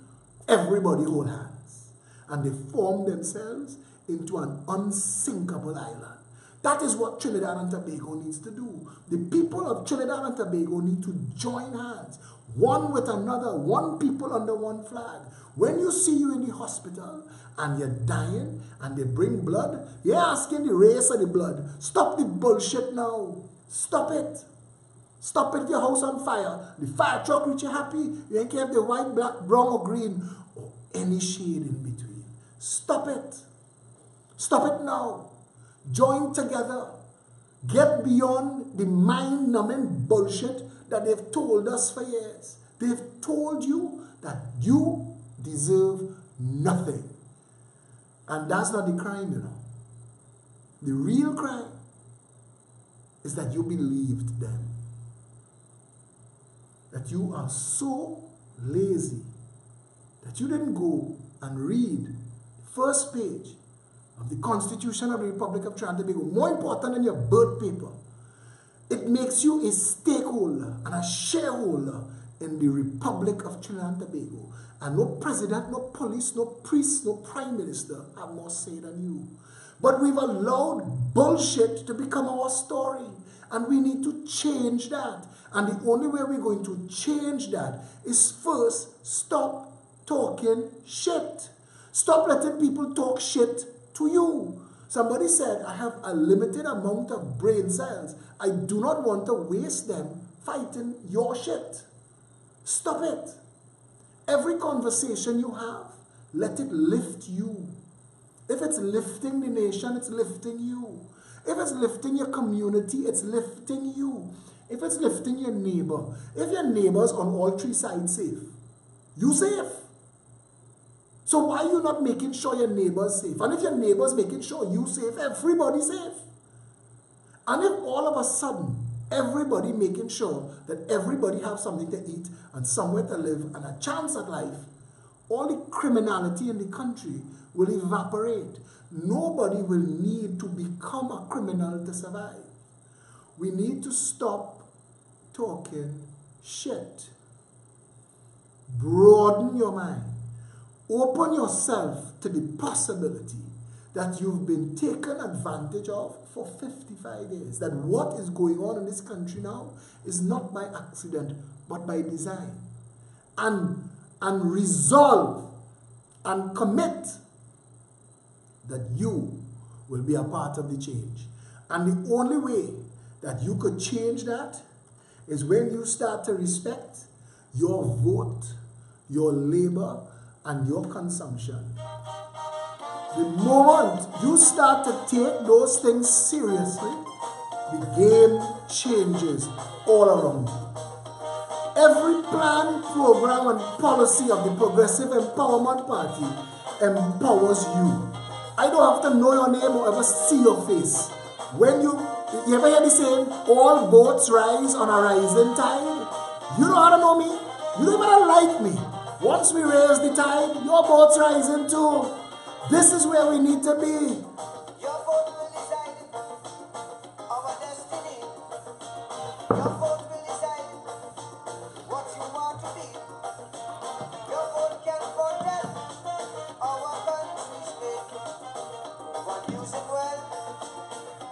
Everybody hold hands. And they formed themselves into an unsinkable island. That is what Trinidad and Tobago needs to do. The people of Trinidad and Tobago need to join hands, one with another, one people under one flag. When you see you in the hospital and you're dying and they bring blood, you're asking the race of the blood. Stop the bullshit now. Stop it. Stop it, your house on fire. The fire truck reach you happy. You ain't care if they're white, black, brown or green or any shade in between. Stop it. Stop it now. Join together. Get beyond the mind-numbing bullshit that they've told us for years. They've told you that you deserve nothing. And that's not the crime, you know. The real crime is that you believed them. That you are so lazy that you didn't go and read the first page of the Constitution of the Republic of Trinidad and Tobago, more important than your birth paper. It makes you a stakeholder and a shareholder in the Republic of Trinidad and Tobago. And no president, no police, no priest, no prime minister have more say than you. But we've allowed bullshit to become our story. And we need to change that. And the only way we're going to change that is first stop talking shit. Stop letting people talk shit to you. Somebody said, I have a limited amount of brain cells. I do not want to waste them fighting your shit. Stop it. Every conversation you have, let it lift you. If it's lifting the nation, it's lifting you. If it's lifting your community, it's lifting you. If it's lifting your neighbor, if your neighbor's on all three sides safe, you safe. So why are you not making sure your neighbor's safe? And if your neighbor's making sure you safe, everybody's safe. And if all of a sudden, everybody making sure that everybody have something to eat and somewhere to live and a chance at life, all the criminality in the country will evaporate. Nobody will need to become a criminal to survive. We need to stop talking shit. Broaden your mind. Open yourself to the possibility that you've been taken advantage of for 55 years. That what is going on in this country now is not by accident, but by design. And resolve and commit that you will be a part of the change. And the only way that you could change that is when you start to respect your vote, your labor, and your consumption. The moment you start to take those things seriously, the game changes all around you. Every plan, program, and policy of the Progressive Empowerment Party empowers you. I don't have to know your name or ever see your face. When you ever hear the saying, all boats rise on a rising tide? You don't have to know me. You don't even like me. Once we raise the tide, your boat's rising too. This is where we need to be. Your vote will decide our destiny. Your vote will decide what you want to be. Your vote can foretell our country's fate. But use it well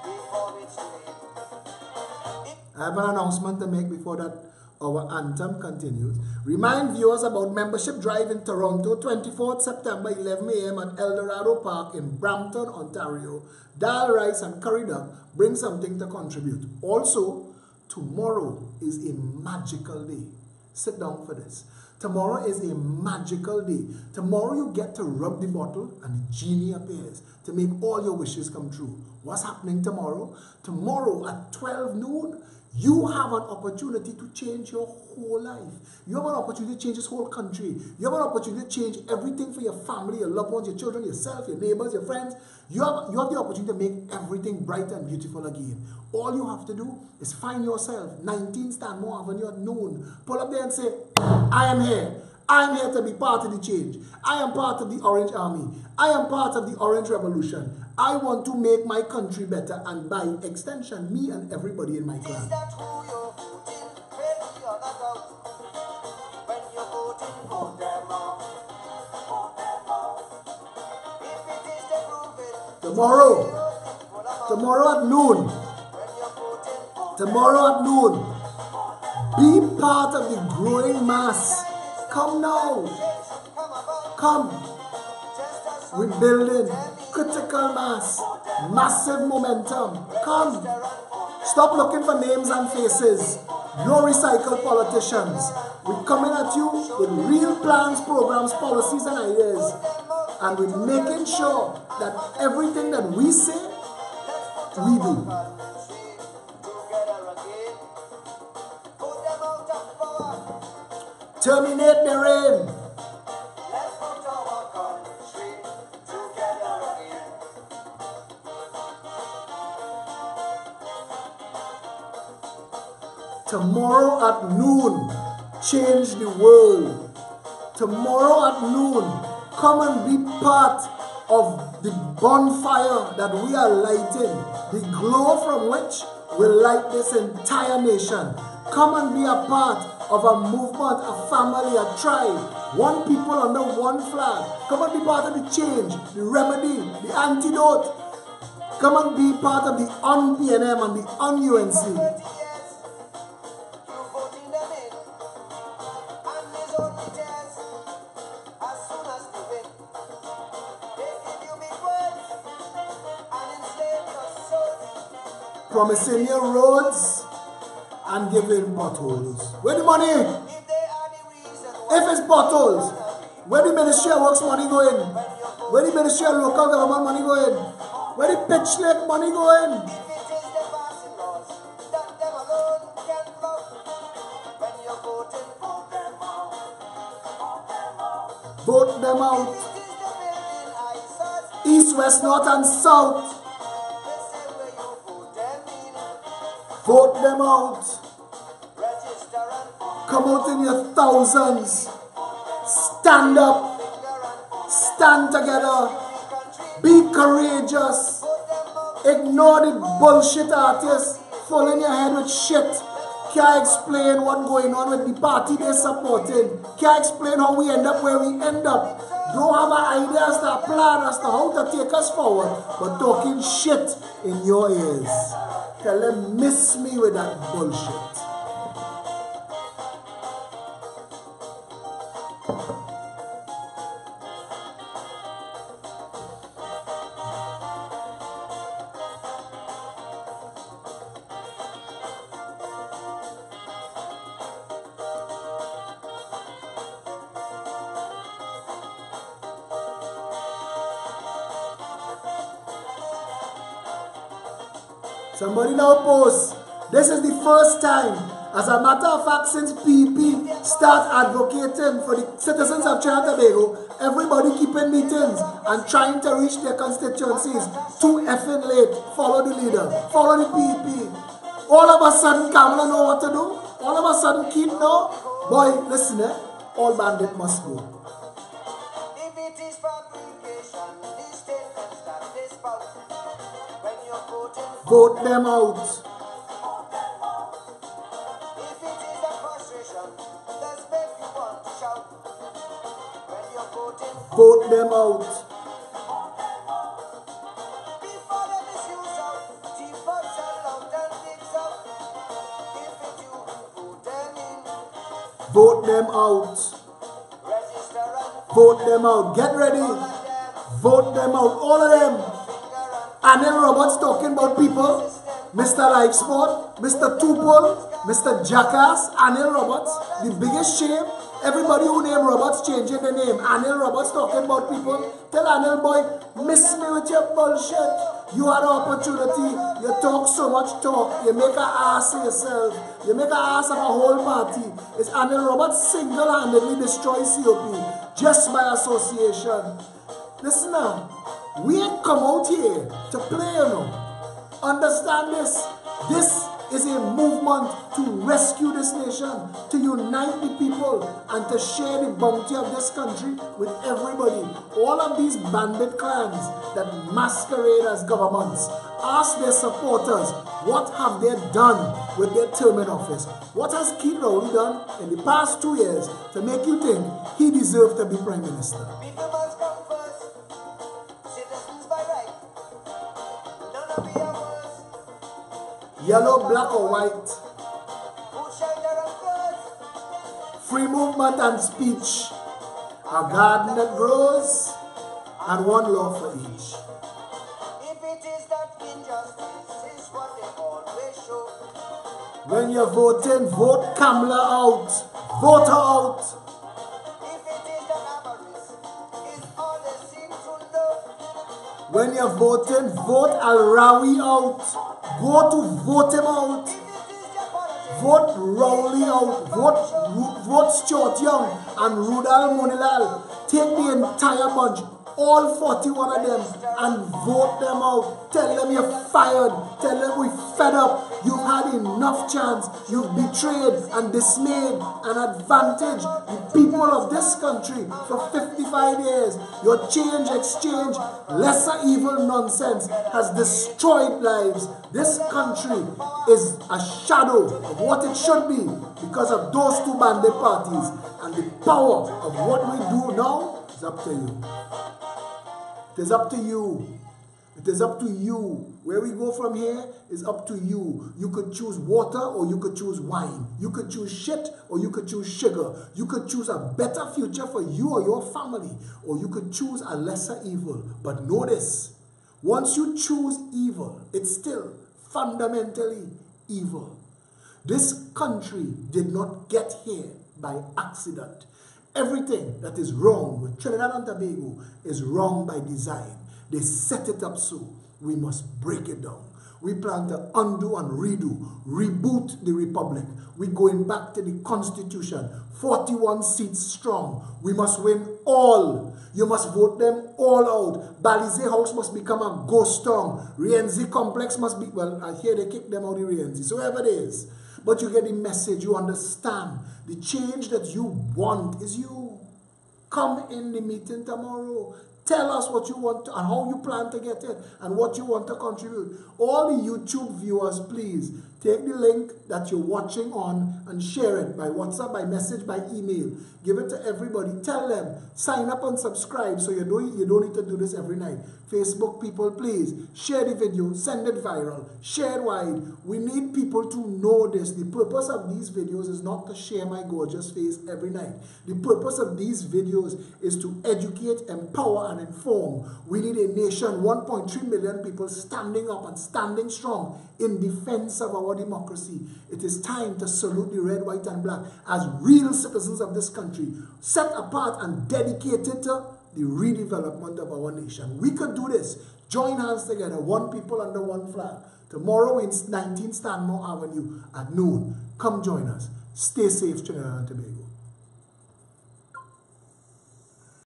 before it's late. I have an announcement to make before that our anthem continues. Remind viewers about membership drive in Toronto, 24th September, 11 a.m. at Eldorado Park in Brampton, Ontario. Dal rice and curry duck. Bring something to contribute. Also, tomorrow is a magical day. Sit down for this. Tomorrow is a magical day. Tomorrow you get to rub the bottle and the genie appears to make all your wishes come true. What's happening tomorrow? Tomorrow at 12 noon, you have an opportunity to change your whole life. You have an opportunity to change this whole country. You have an opportunity to change everything for your family, your loved ones, your children, yourself, your neighbors, your friends. You have the opportunity to make everything bright and beautiful again. All you have to do is find yourself, 19 Stanmore Avenue at noon. Pull up there and say, I am here. I am here to be part of the change. I am part of the Orange Army. I am part of the Orange Revolution. I want to make my country better, and by extension, me and everybody in my clan. Is that who you're voting? Ready or not out? When you're voting, vote them out. Vote them out. If it is to prove it, Tomorrow, full of Tomorrow at noon. Tomorrow at noon. Be part of the growing mass. Come now. Come. We're building critical mass. Massive momentum. Come. Stop looking for names and faces. No recycled politicians. We're coming at you with real plans, programs, policies, and ideas. And we're making sure that everything that we say, we do. Terminate the reign. Tomorrow at noon, change the world. Tomorrow at noon, come and be part of the bonfire that we are lighting, the glow from which will light this entire nation. Come and be a part of a movement, a family, a tribe, one people under one flag. Come and be part of the change, the remedy, the antidote. Come and be part of the un-PNM and the un-UNC. Promising you roads and giving potholes. Where the money? If it's potholes, where the Ministry of Works money going? Where the Ministry of Local Government money going? Where the Pitch Lake money going? Vote them out. East, west, north and south. Vote them out. Come out in your thousands. Stand up. Stand together. Be courageous. Ignore the bullshit artists full in your head with shit. Can't explain what's going on with the party they're supporting. Can't explain how we end up where we end up. Don't have an idea as to a plan as to how to take us forward, but talking shit in your ears. Tell them, miss me with that bullshit. Somebody now posts, this is the first time, as a matter of fact, since PP start advocating for the citizens of Trinidad and Tobago, everybody keeping meetings and trying to reach their constituencies. Too effing late. Follow the leader. Follow the PP. All of a sudden, Kamala know what to do. All of a sudden, Keith know. Boy, listen, all bandit must go. If it is fabrication, these statements that they spout, when you're voting, vote them out. if it is a frustration, that's make you want to shout. When you're voting, Vote them out. before the misuse out, T-Bugs are out and digs out. If it you vote them in, Vote them out. register and Vote them out. Get ready. follow them, Vote them out. All of them. finger and Anil Roberts talking about people. Mr. Life Sport, Mr. Tupol, Mr. Jackass, Anil Roberts. The biggest shame, everybody who named Roberts changing the name. Anil Roberts talking about people. Tell Anil boy, miss me with your bullshit. You had an opportunity. You talk so much talk. You make an ass of yourself. You make an ass of a whole party. It's Anil Roberts single-handedly destroy COP just by association. Listen now, we ain't come out here to play, you know. Understand this. This is a movement to rescue this nation, to unite the people, and to share the bounty of this country with everybody. All of these bandit clans that masquerade as governments, ask their supporters, what have they done with their term in office? What has Keith Rowley done in the past 2 years to make you think he deserved to be Prime Minister? people must come first. Citizens by right. None of we have yellow, black or white, free movement and speech, a garden that grows, and one law for each. If it is that injustice is what they always show. When you're voting, vote Kamala out. Vote her out. If it is that avarice is all they seem to know. When you're voting, vote Al-Rawi out. Go to vote him out. If it is their politics, Vote Rowley out. Vote Stuart Young and Rudal Munilal. Take the entire bunch, all 41 of them, and vote them out. Tell them you're fired. Tell them we're fed up. You've had enough chance. You've betrayed and dismayed and advantaged the people of this country for 55 years. Your change, exchange, lesser evil nonsense has destroyed lives. This country is a shadow of what it should be because of those two bandit parties. And the power of what we do now is up to you. It is up to you. It is up to you. Where we go from here is up to you. You could choose water or you could choose wine. You could choose shit or you could choose sugar. You could choose a better future for you or your family, or you could choose a lesser evil. But know this, once you choose evil, it's still fundamentally evil. This country did not get here by accident. Everything that is wrong with Trinidad and Tobago is wrong by design. They set it up so. We must break it down. We plan to undo and redo, reboot the republic. We're going back to the Constitution, 41 seats strong. We must win all. You must vote them all out. Balize House must become a ghost town. Rienzi Complex must be, well, I hear they kick them out of Rienzi, so whoever it is. But you get the message, you understand. The change that you want is you. Come in the meeting tomorrow. Tell us what you want to, and how you plan to get it and what you want to contribute. All the YouTube viewers, please take the link that you're watching on and share it by WhatsApp, by message, by email. Give it to everybody. Tell them. Sign up and subscribe so you don't need to do this every night. Facebook people, please share the video. Send it viral. Share it wide. We need people to know this. The purpose of these videos is not to share my gorgeous face every night. The purpose of these videos is to educate, empower, and inform. We need a nation, 1.3 million people standing up and standing strong in defense of our democracy. It is time to salute the red, white, and black as real citizens of this country, set apart and dedicated to the redevelopment of our nation. We could do this. Join hands together, one people under one flag. Tomorrow in 19 Stanmore Avenue at noon. Come join us. Stay safe, Trinidad and Tobago.